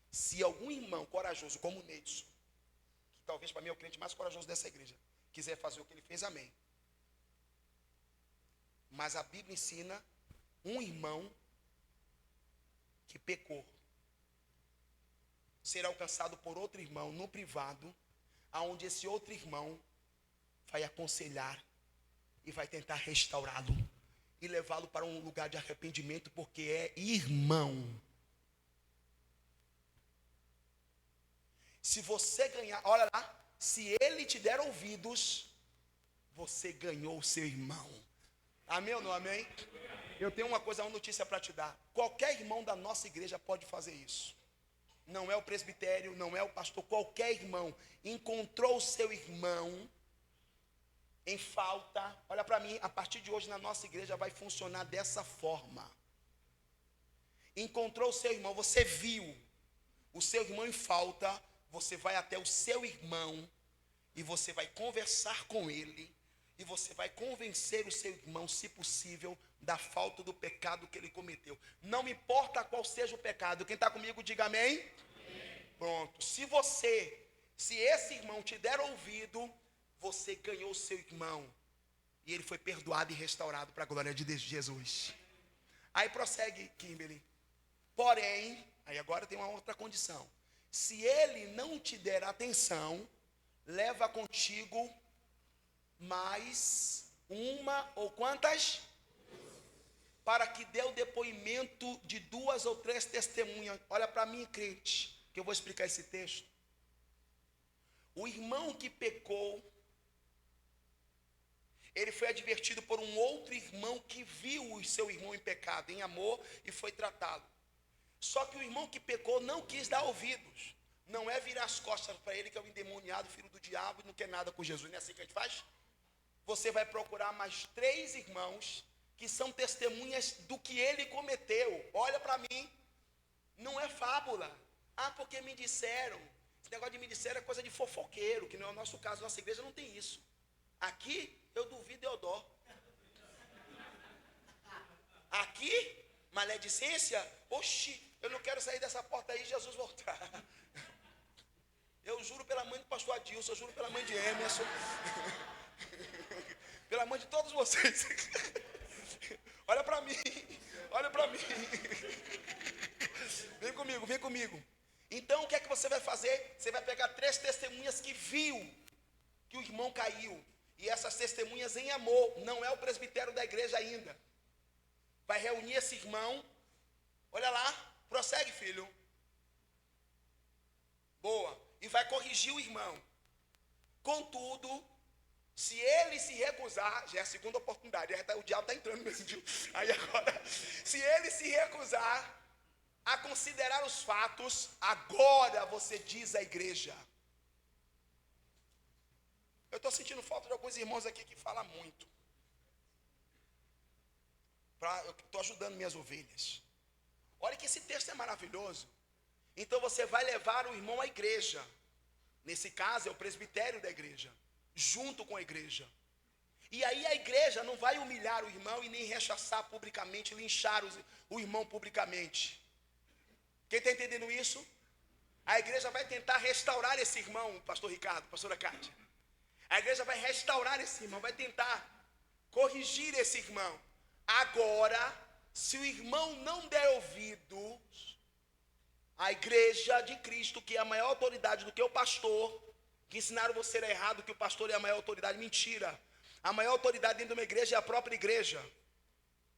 Se algum irmão corajoso, como o Neidson, que talvez para mim é o crente mais corajoso dessa igreja, quiser fazer o que ele fez, amém. Mas a Bíblia ensina um irmão que pecou ser alcançado por outro irmão no privado, aonde esse outro irmão vai aconselhar e vai tentar restaurá-lo e levá-lo para um lugar de arrependimento, porque é irmão. Se você ganhar, olha lá, se ele te der ouvidos, você ganhou o seu irmão. Amém ou não amém? Eu tenho uma notícia para te dar. Qualquer irmão da nossa igreja pode fazer isso. não é o presbitério, não é o pastor, qualquer irmão, encontrou o seu irmão em falta, olha para mim, a partir de hoje na nossa igreja vai funcionar dessa forma. Encontrou o seu irmão, você viu o seu irmão em falta, você vai até o seu irmão e você vai conversar com ele e você vai convencer o seu irmão, se possível, da falta do pecado que ele cometeu. Não importa qual seja o pecado. Quem está comigo, diga amém. Amém. Pronto. Se esse irmão te der ouvido, você ganhou o seu irmão e ele foi perdoado e restaurado para a glória de Jesus. Aí prossegue, Kimberly. Porém, aí agora tem uma outra condição. Se ele não te der atenção, leva contigo mais uma ou quantas? Para que dê o depoimento de 2 ou 3 testemunhas. Olha para mim, crente, que eu vou explicar esse texto. O irmão que pecou, ele foi advertido por um outro irmão que viu o seu irmão em pecado, em amor, e foi tratá-lo. Só que o irmão que pecou não quis dar ouvidos. Não é virar as costas para ele, que é o endemoniado, filho do diabo, e não quer nada com Jesus. Não é assim que a gente faz? Você vai procurar mais 3 irmãos que são testemunhas do que ele cometeu. Olha para mim, não é fábula. Ah, porque me disseram. Esse negócio de me disseram é coisa de fofoqueiro, que não é o nosso caso. Nossa igreja não tem isso. Aqui, eu duvido, eu dou. Aqui, maledicência, oxi, eu não quero sair dessa porta aí, Jesus voltar. Eu juro pela mãe do pastor Adilson, eu juro pela mãe de Emerson, pela mãe de todos vocês. Olha para mim, olha para mim. Vem comigo. Então o que é que você vai fazer? Você vai pegar 3 testemunhas que viu que o irmão caiu. E essas testemunhas em amor, não é o presbitério da igreja ainda. Vai reunir esse irmão. Olha lá, prossegue, filho. Boa. E vai corrigir o irmão. Contudo, se ele se recusar, já é a segunda oportunidade, o diabo está entrando mesmo, viu? Aí agora, se ele se recusar a considerar os fatos, agora você diz à igreja. Eu estou sentindo falta de alguns irmãos aqui que falam muito. Eu estou ajudando minhas ovelhas. Olha que esse texto é maravilhoso. Então você vai levar o irmão à igreja. Nesse caso é o presbitério da igreja, junto com a igreja. E aí a igreja não vai humilhar o irmão e nem rechaçar publicamente, linchar o irmão publicamente. Quem está entendendo isso? A igreja vai tentar restaurar esse irmão, pastor Ricardo, pastora Cátia. A igreja vai restaurar esse irmão, vai tentar corrigir esse irmão. Agora, se o irmão não der ouvidos, a igreja de Cristo, que é a maior autoridade do que o pastor, que ensinaram você a errado, que o pastor é a maior autoridade, mentira. A maior autoridade dentro de uma igreja é a própria igreja.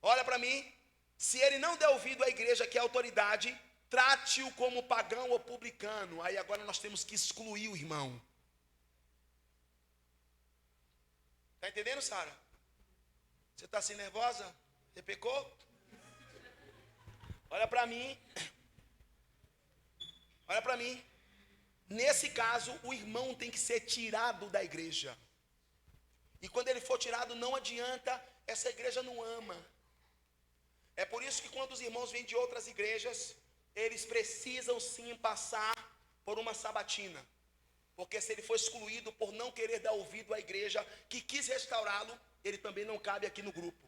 Olha para mim, se ele não der ouvido à igreja, que é a autoridade, trate-o como pagão ou publicano. Aí agora nós temos que excluir o irmão. Está entendendo, Sara? Você está assim nervosa? Você pecou? Olha para mim. Olha para mim. Nesse caso, o irmão tem que ser tirado da igreja. E quando ele for tirado, não adianta, essa igreja não ama. É por isso que quando os irmãos vêm de outras igrejas, eles precisam sim passar por uma sabatina. Porque se ele for excluído por não querer dar ouvido à igreja que quis restaurá-lo, ele também não cabe aqui no grupo.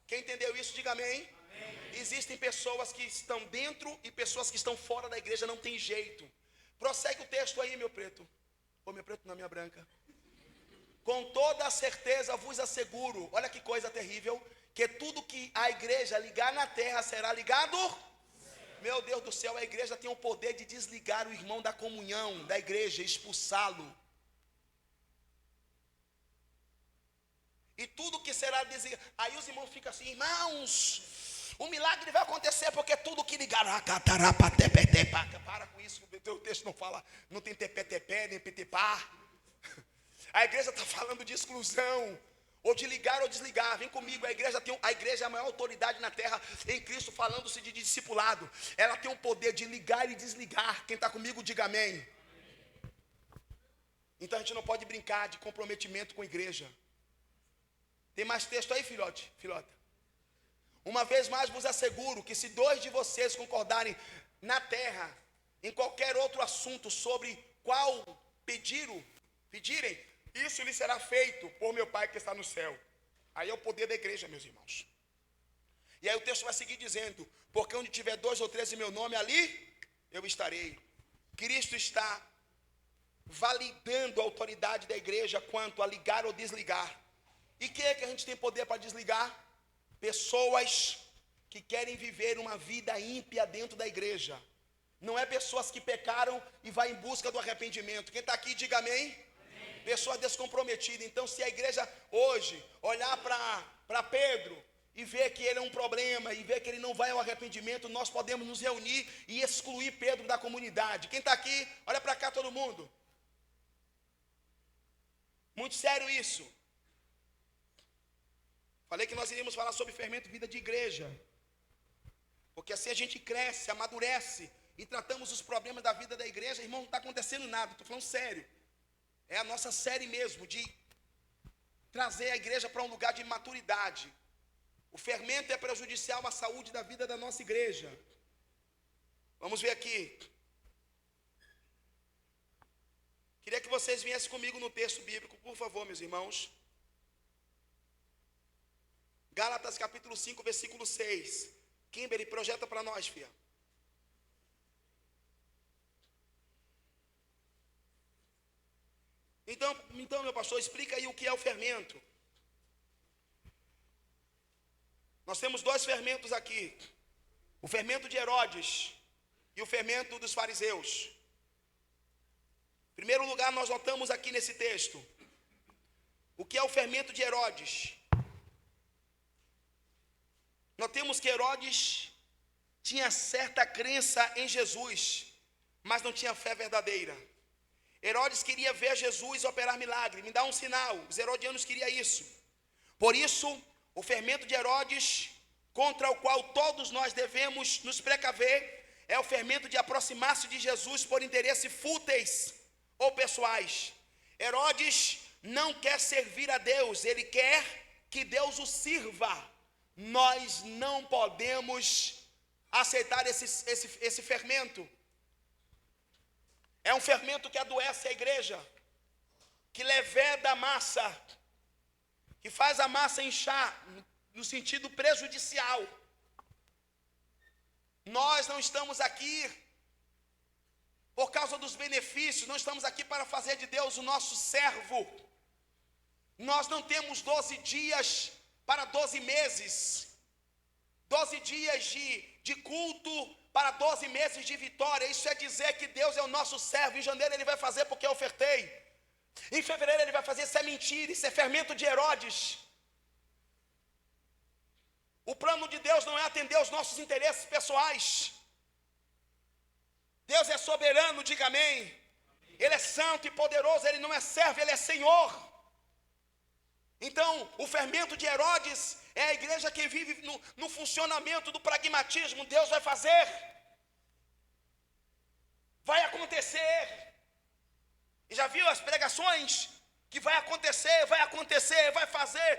Quem entendeu isso, diga amém. Amém. Existem pessoas que estão dentro e pessoas que estão fora da igreja, não tem jeito. Prossegue o texto aí, meu preto. Ô, meu preto, não, minha branca. Com toda a certeza vos asseguro, olha que coisa terrível, que tudo que a igreja ligar na terra será ligado. Meu Deus do céu, a igreja tem o poder de desligar o irmão da comunhão, da igreja, expulsá-lo. E tudo que será desligado. Aí os irmãos ficam assim, irmãos, o milagre vai acontecer porque tudo que ligar. Para com isso, o texto não fala, não tem tepé, nem petepá. A igreja está falando de exclusão. ou de ligar ou desligar. Vem comigo, a igreja é a maior autoridade na terra em Cristo, falando-se de discipulado. Ela tem o poder de ligar e desligar. Quem está comigo, diga amém. Então a gente não pode brincar de comprometimento com a igreja. Tem mais texto aí, filhota? Uma vez mais vos asseguro que se 2 de vocês concordarem na terra, em qualquer outro assunto sobre qual pedirem, isso lhe será feito por meu Pai que está no céu. Aí é o poder da igreja, meus irmãos. E aí o texto vai seguir dizendo: porque onde tiver 2 ou 3 em meu nome, ali eu estarei. Cristo está validando a autoridade da igreja quanto a ligar ou desligar. E quem é que a gente tem poder para desligar? Pessoas que querem viver uma vida ímpia dentro da igreja. Não é pessoas que pecaram e vai em busca do arrependimento. Quem está aqui, diga amém. Pessoa descomprometida. Então, se a igreja hoje olhar para Pedro e ver que ele é um problema, e ver que ele não vai ao arrependimento, nós podemos nos reunir e excluir Pedro da comunidade. Quem está aqui, olha para cá todo mundo. Muito sério isso. Falei que nós iríamos falar sobre fermento vida de igreja, porque assim a gente cresce, amadurece e tratamos os problemas da vida da igreja. Irmão, não está acontecendo nada, estou falando sério. É a nossa série mesmo, de trazer a igreja para um lugar de maturidade. O fermento é prejudicial à saúde da vida da nossa igreja. Vamos ver aqui. Queria que vocês viessem comigo no texto bíblico, por favor, meus irmãos. Gálatas capítulo 5, versículo 6. Kimberly, projeta para nós, filha. Então, meu pastor, explica aí o que é o fermento. Nós temos 2 fermentos aqui. O fermento de Herodes e o fermento dos fariseus. Em primeiro lugar, nós notamos aqui nesse texto o que é o fermento de Herodes. Notemos que Herodes tinha certa crença em Jesus, mas não tinha fé verdadeira. Herodes queria ver Jesus operar milagre, me dá um sinal. Os herodianos queriam isso. Por isso, o fermento de Herodes, contra o qual todos nós devemos nos precaver, é o fermento de aproximar-se de Jesus por interesses fúteis ou pessoais. Herodes não quer servir a Deus, ele quer que Deus o sirva. Nós não podemos aceitar esse fermento. É um fermento que adoece a igreja, que leveda a massa, que faz a massa inchar no sentido prejudicial. Nós não estamos aqui por causa dos benefícios, não estamos aqui para fazer de Deus o nosso servo. Nós não temos 12 dias para 12 meses, 12 dias de culto para 12 meses de vitória. Isso é dizer que Deus é o nosso servo. Em janeiro ele vai fazer porque eu ofertei, em fevereiro ele vai fazer. Isso é mentira, isso é fermento de Herodes. O plano de Deus não é atender aos nossos interesses pessoais. Deus é soberano, diga amém. Ele é santo e poderoso, ele não é servo, ele é Senhor. Então, o fermento de Herodes é a igreja que vive no funcionamento do pragmatismo. Deus vai fazer, vai acontecer. E já viu as pregações que vai acontecer, vai fazer.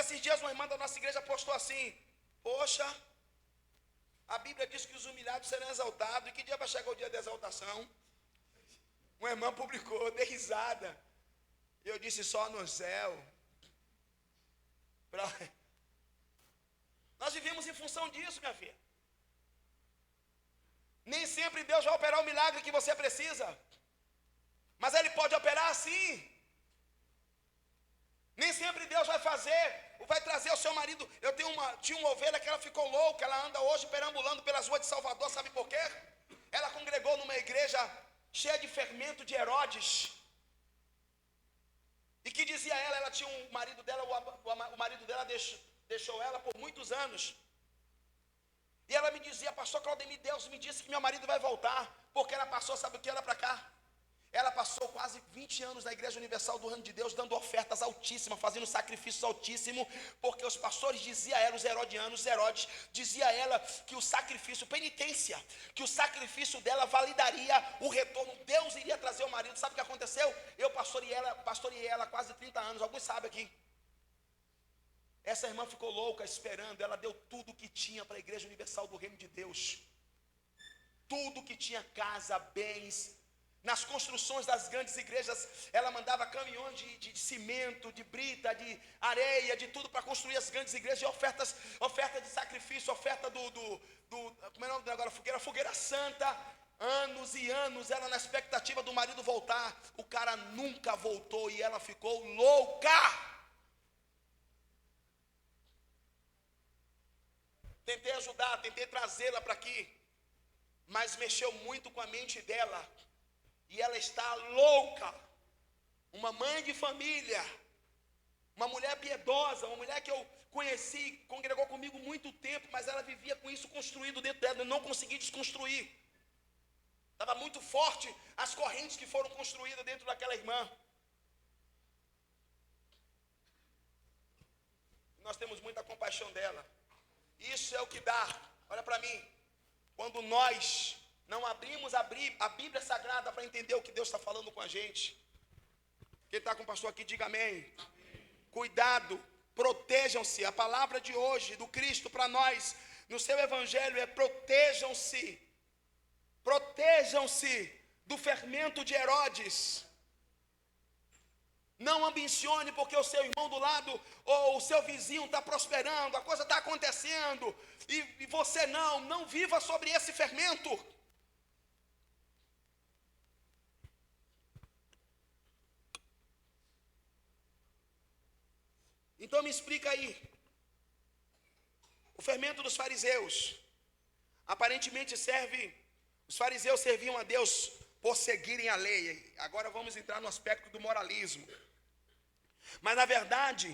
Esses dias uma irmã da nossa igreja postou assim: poxa, a Bíblia diz que os humilhados serão exaltados. E que dia vai chegar o dia da exaltação? Uma irmã publicou, dei risada. Eu disse: só no céu. Nós vivemos em função disso, minha filha. Nem sempre Deus vai operar o milagre que você precisa, mas Ele pode operar sim. Nem sempre Deus vai trazer o seu marido. Tinha uma ovelha que ela ficou louca, ela anda hoje perambulando pelas ruas de Salvador, sabe por quê? Ela congregou numa igreja cheia de fermento de Herodes. E que dizia ela tinha um marido dela, o marido dela deixou ela por muitos anos. E ela me dizia: pastor Claudemir, Deus me disse que meu marido vai voltar, porque ela passou, sabe o que, ela para cá. Ela passou quase 20 anos na Igreja Universal do Reino de Deus, dando ofertas altíssimas, fazendo sacrifícios altíssimos, porque os pastores diziam a ela, os herodianos, Herodes, dizia a ela que o sacrifício, penitência, que o sacrifício dela validaria o retorno, Deus iria trazer o marido. Sabe o que aconteceu? Eu pastoreei ela há quase 30 anos, alguns sabem aqui. Essa irmã ficou louca esperando, ela deu tudo o que tinha para a Igreja Universal do Reino de Deus. Tudo que tinha, casa, bens. Nas construções das grandes igrejas, ela mandava caminhões de cimento, de brita, de areia, de tudo para construir as grandes igrejas, e oferta de sacrifício, oferta como é o nome agora? Fogueira Santa. Anos e anos, ela na expectativa do marido voltar. O cara nunca voltou e ela ficou louca. Tentei ajudar, tentei trazê-la para aqui, mas mexeu muito com a mente dela. E ela está louca. Uma mãe de família, uma mulher piedosa, uma mulher que eu conheci, congregou comigo muito tempo, mas ela vivia com isso construído dentro dela, eu não consegui desconstruir. Estava muito forte as correntes que foram construídas dentro daquela irmã. Nós temos muita compaixão dela. Isso é o que dá, olha para mim, quando nós não abrimos a Bíblia Sagrada para entender o que Deus está falando com a gente. Quem está com o pastor aqui, diga amém. Amém. Cuidado, protejam-se. A palavra de hoje, do Cristo para nós, no seu evangelho é protejam-se. Protejam-se do fermento de Herodes. Não ambicione porque o seu irmão do lado ou o seu vizinho está prosperando, a coisa está acontecendo, e você não viva sobre esse fermento. Então me explica aí, o fermento dos fariseus, aparentemente os fariseus serviam a Deus por seguirem a lei. Agora vamos entrar no aspecto do moralismo. Mas na verdade,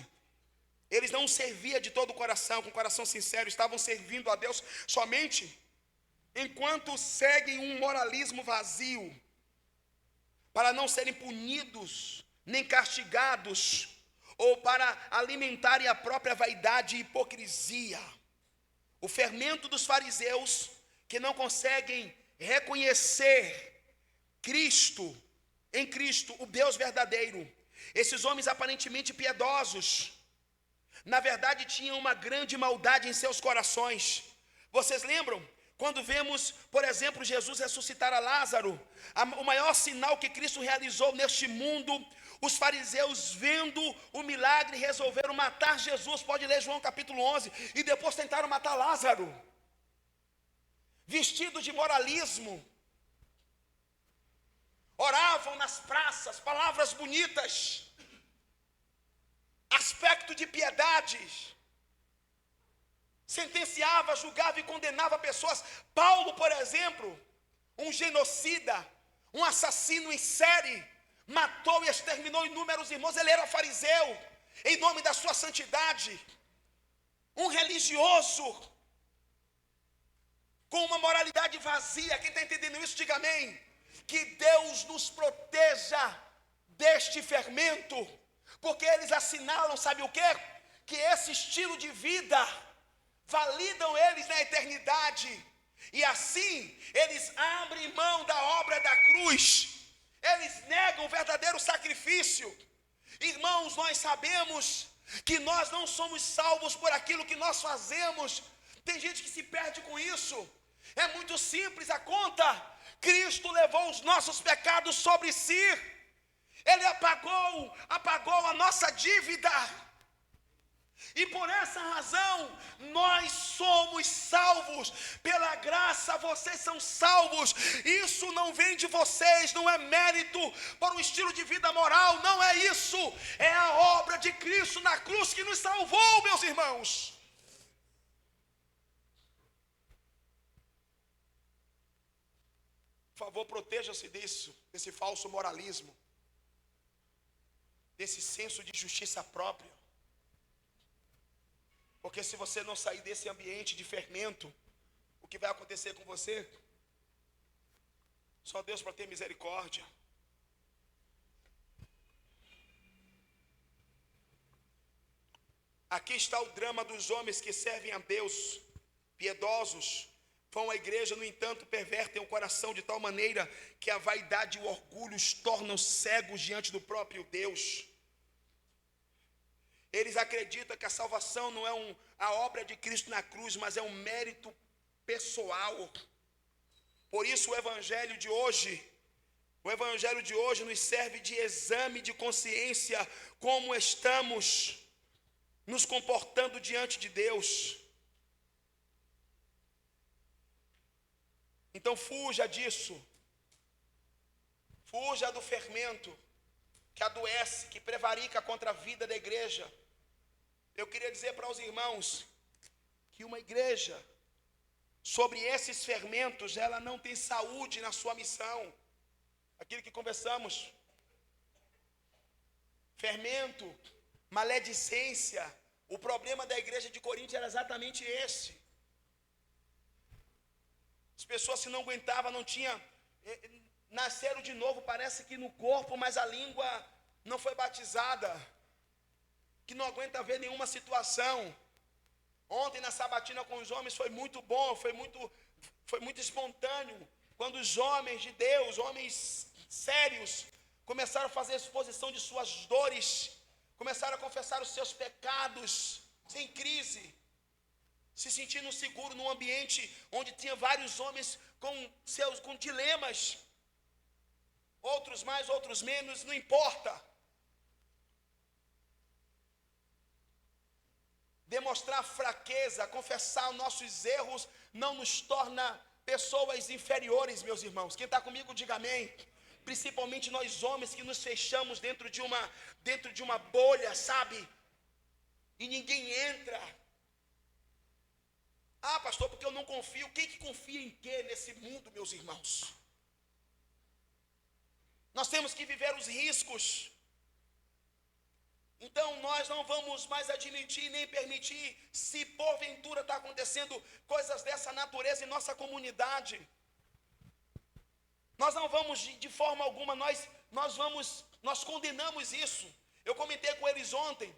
eles não serviam de todo o coração, com o coração sincero, estavam servindo a Deus somente enquanto seguem um moralismo vazio, para não serem punidos, nem castigados, ou para alimentarem a própria vaidade e hipocrisia. O fermento dos fariseus, que não conseguem reconhecer em Cristo, o Deus verdadeiro. Esses homens aparentemente piedosos, na verdade tinham uma grande maldade em seus corações. Vocês lembram? Quando vemos, por exemplo, Jesus ressuscitar a Lázaro, o maior sinal que Cristo realizou neste mundo, os fariseus, vendo o milagre, resolveram matar Jesus. Pode ler João capítulo 11. E depois tentaram matar Lázaro, vestidos de moralismo. Oravam nas praças, palavras bonitas, aspecto de piedade. Sentenciava, julgava e condenava pessoas. Paulo, por exemplo, um genocida, um assassino em série, matou e exterminou inúmeros irmãos. Ele era fariseu, em nome da sua santidade, um religioso, com uma moralidade vazia. Quem está entendendo isso, diga amém. Que Deus nos proteja deste fermento, porque eles assinalam, sabe o quê? Que esse estilo de vida validam eles na eternidade, e assim eles abrem mão da obra da cruz, eles negam o verdadeiro sacrifício. Irmãos, nós sabemos que nós não somos salvos por aquilo que nós fazemos. Tem gente que se perde com isso. É muito simples a conta. Cristo levou os nossos pecados sobre si. Ele apagou a nossa dívida. E por essa razão, nós somos salvos. Pela graça, vocês são salvos. Isso não vem de vocês, não é mérito para um estilo de vida moral. Não é isso. É a obra de Cristo na cruz que nos salvou, meus irmãos. Por favor, proteja-se disso, desse falso moralismo, desse senso de justiça própria. Porque se você não sair desse ambiente de fermento, o que vai acontecer com você? Só Deus para ter misericórdia. Aqui está o drama dos homens que servem a Deus, piedosos, vão à igreja, no entanto, pervertem o coração de tal maneira que a vaidade e o orgulho os tornam cegos diante do próprio Deus. Eles acreditam que a salvação não é a obra de Cristo na cruz, mas é um mérito pessoal. Por isso o evangelho de hoje nos serve de exame de consciência, como estamos nos comportando diante de Deus. Então fuja disso, fuja do fermento que adoece, que prevarica contra a vida da igreja. Eu queria dizer para os irmãos que uma igreja sobre esses fermentos, ela não tem saúde na sua missão. Aquilo que conversamos, fermento, maledicência, o problema da igreja de Corinto era exatamente esse. As pessoas se não aguentavam, não tinha, nasceram de novo, parece que no corpo, mas a língua não foi batizada, que não aguenta ver nenhuma situação. Ontem na sabatina com os homens foi muito bom, foi muito espontâneo, quando os homens de Deus, homens sérios, começaram a fazer exposição de suas dores, começaram a confessar os seus pecados, sem crise, se sentindo seguro num ambiente onde tinha vários homens com dilemas, outros mais, outros menos, não importa. Demonstrar fraqueza, confessar nossos erros, não nos torna pessoas inferiores, meus irmãos. Quem está comigo, diga amém. Principalmente nós homens que nos fechamos dentro de uma bolha, sabe? E ninguém entra. Ah, pastor, porque eu não confio. Quem que confia em quê nesse mundo, meus irmãos? Nós temos que viver os riscos. Então nós não vamos mais admitir nem permitir, se porventura está acontecendo coisas dessa natureza em nossa comunidade. Nós não vamos de forma alguma, nós condenamos isso. Eu comentei com eles ontem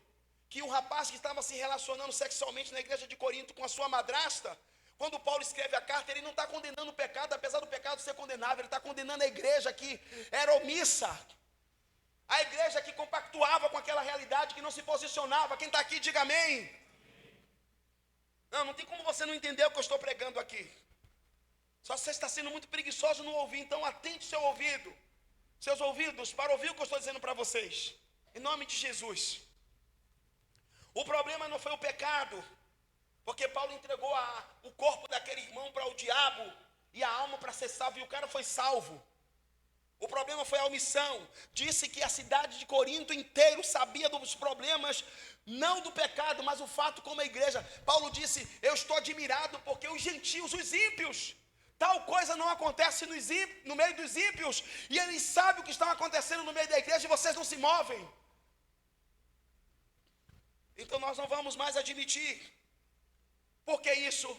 que um rapaz que estava se relacionando sexualmente na igreja de Corinto com a sua madrasta, quando Paulo escreve a carta, ele não está condenando o pecado, apesar do pecado ser condenável, ele está condenando a igreja que era omissa, a igreja que compactuava com aquela realidade, que não se posicionava. Quem está aqui, diga amém. Não tem como você não entender o que eu estou pregando aqui. Só você está sendo muito preguiçoso no ouvir, então atente seus ouvidos, para ouvir o que eu estou dizendo para vocês, em nome de Jesus. O problema não foi o pecado, porque Paulo entregou o corpo daquele irmão para o diabo, e a alma para ser salvo, e o cara foi salvo. O problema foi a omissão. Disse que a cidade de Corinto inteiro sabia dos problemas, não do pecado, mas o fato como a igreja. Paulo disse, eu estou admirado porque os gentios, os ímpios, tal coisa não acontece no meio dos ímpios, e eles sabem o que está acontecendo no meio da igreja e vocês não se movem. Então nós não vamos mais admitir. Por que isso?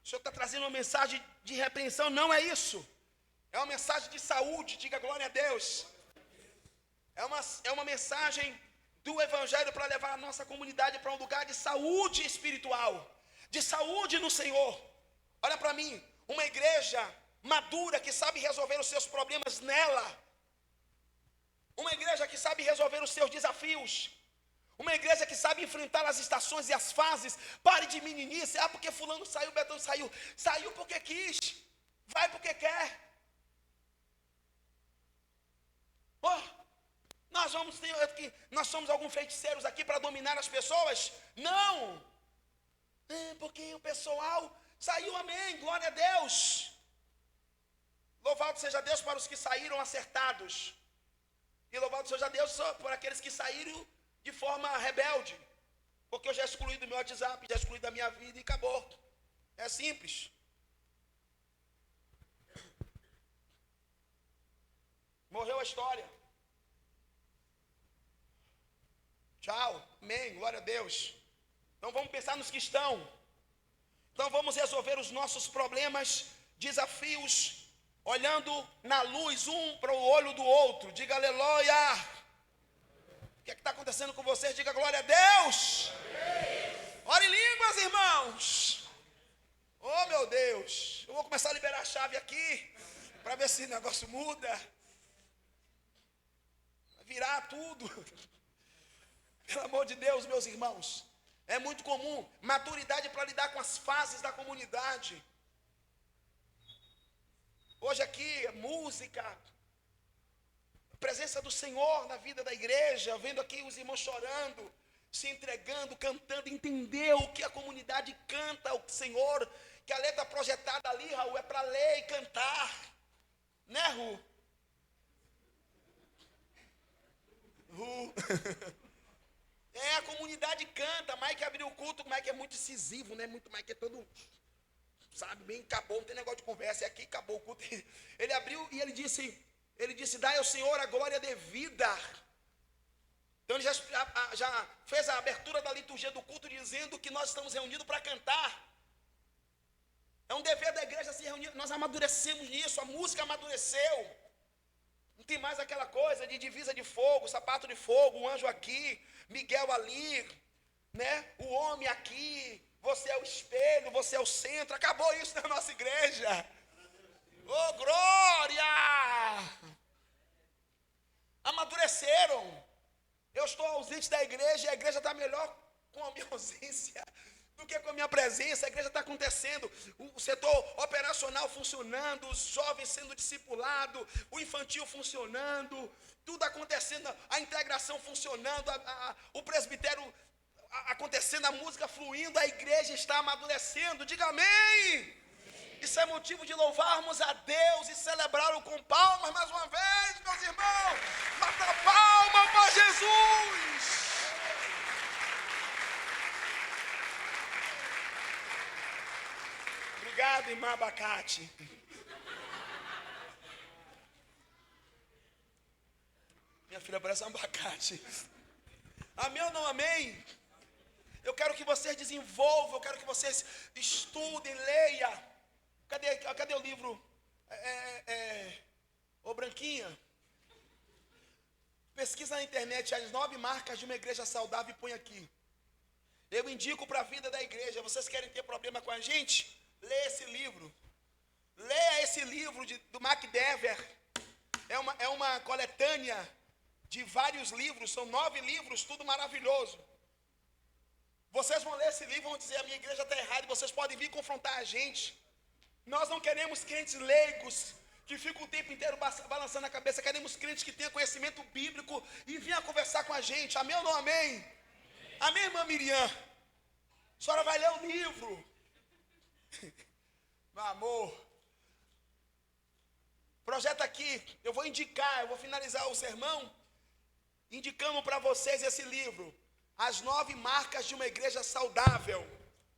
O Senhor está trazendo uma mensagem de repreensão? Não é isso. É uma mensagem de saúde, diga glória a Deus. É uma mensagem do Evangelho para levar a nossa comunidade para um lugar de saúde espiritual, de saúde no Senhor. Olha para mim, uma igreja madura que sabe resolver os seus problemas nela, uma igreja que sabe resolver os seus desafios, uma igreja que sabe enfrentar as estações e as fases. Pare de meninice, porque fulano saiu, Betão saiu porque quis, vai porque quer. Nós somos alguns feiticeiros aqui para dominar as pessoas? Não! Porque o pessoal saiu, amém, glória a Deus. Louvado seja Deus para os que saíram acertados, e louvado seja Deus por aqueles que saíram de forma rebelde, porque eu já excluí do meu WhatsApp, já excluí da minha vida e acabou. É simples. Morreu a história. Tchau, amém, glória a Deus. Então vamos pensar nos que estão. Então vamos resolver os nossos problemas, desafios, olhando na luz um para o olho do outro. Diga aleluia. O que é que está acontecendo? acontecendo com vocês, diga glória a Deus. Ore em línguas, irmãos. Oh, meu Deus. Eu vou começar a liberar a chave aqui, para ver se o negócio muda. Vai virar tudo. Pelo amor de Deus, meus irmãos. É muito comum. Maturidade para lidar com as fases da comunidade. Hoje aqui, música. Presença do Senhor na vida da igreja. Vendo aqui os irmãos chorando, se entregando, cantando. Entender o que a comunidade canta ao Senhor. Que a letra projetada ali, Raul, é para ler e cantar. Né, Ru? A comunidade canta. Mike abriu o culto. Mike é muito incisivo, né? Mike é todo, sabe, bem, acabou, não tem negócio de conversa. E aqui acabou o culto. Ele abriu e ele disse, dai ao Senhor a glória devida. Então ele já fez a abertura da liturgia do culto, dizendo que nós estamos reunidos para cantar. É um dever da igreja se reunir. Nós amadurecemos nisso, a música amadureceu. Não tem mais aquela coisa de divisa de fogo, sapato de fogo, um anjo aqui, Miguel ali, né? O homem aqui, você é o espelho, você é o centro. Acabou isso na nossa igreja. Oh, glória! Amadureceram. Eu estou ausente da igreja e a igreja está melhor com a minha ausência do que com a minha presença. A igreja está acontecendo, o setor operacional funcionando, os jovens sendo discipulados, o infantil funcionando, tudo acontecendo, a integração funcionando, o presbitério acontecendo, a música fluindo, a igreja está amadurecendo. Diga amém! Isso é motivo de louvarmos a Deus e celebrá-lo com palmas mais uma vez, meus irmãos. Bata palma para Jesus! Obrigado, irmã Abacate. Minha filha parece um abacate. Amém ou não amém? Eu quero que vocês desenvolvam, eu quero que vocês estudem, leiam. Cadê o livro? Ô Branquinha. Pesquisa na internet as 9 marcas de uma igreja saudável e põe aqui. Eu indico para a vida da igreja. Vocês querem ter problema com a gente? Leia esse livro. Leia esse livro do Mac Dever. É uma coletânea de vários livros. São 9 livros, tudo maravilhoso. Vocês vão ler esse livro e vão dizer, a minha igreja está errada, e vocês podem vir confrontar a gente. Nós não queremos crentes leigos que ficam o tempo inteiro balançando a cabeça. Queremos crentes que tenham conhecimento bíblico e venham conversar com a gente. Amém ou não amém? Amém, irmã Miriam? A senhora vai ler o livro. Meu amor. Projeto aqui, eu vou finalizar o sermão indicando para vocês esse livro. As 9 marcas de uma igreja saudável.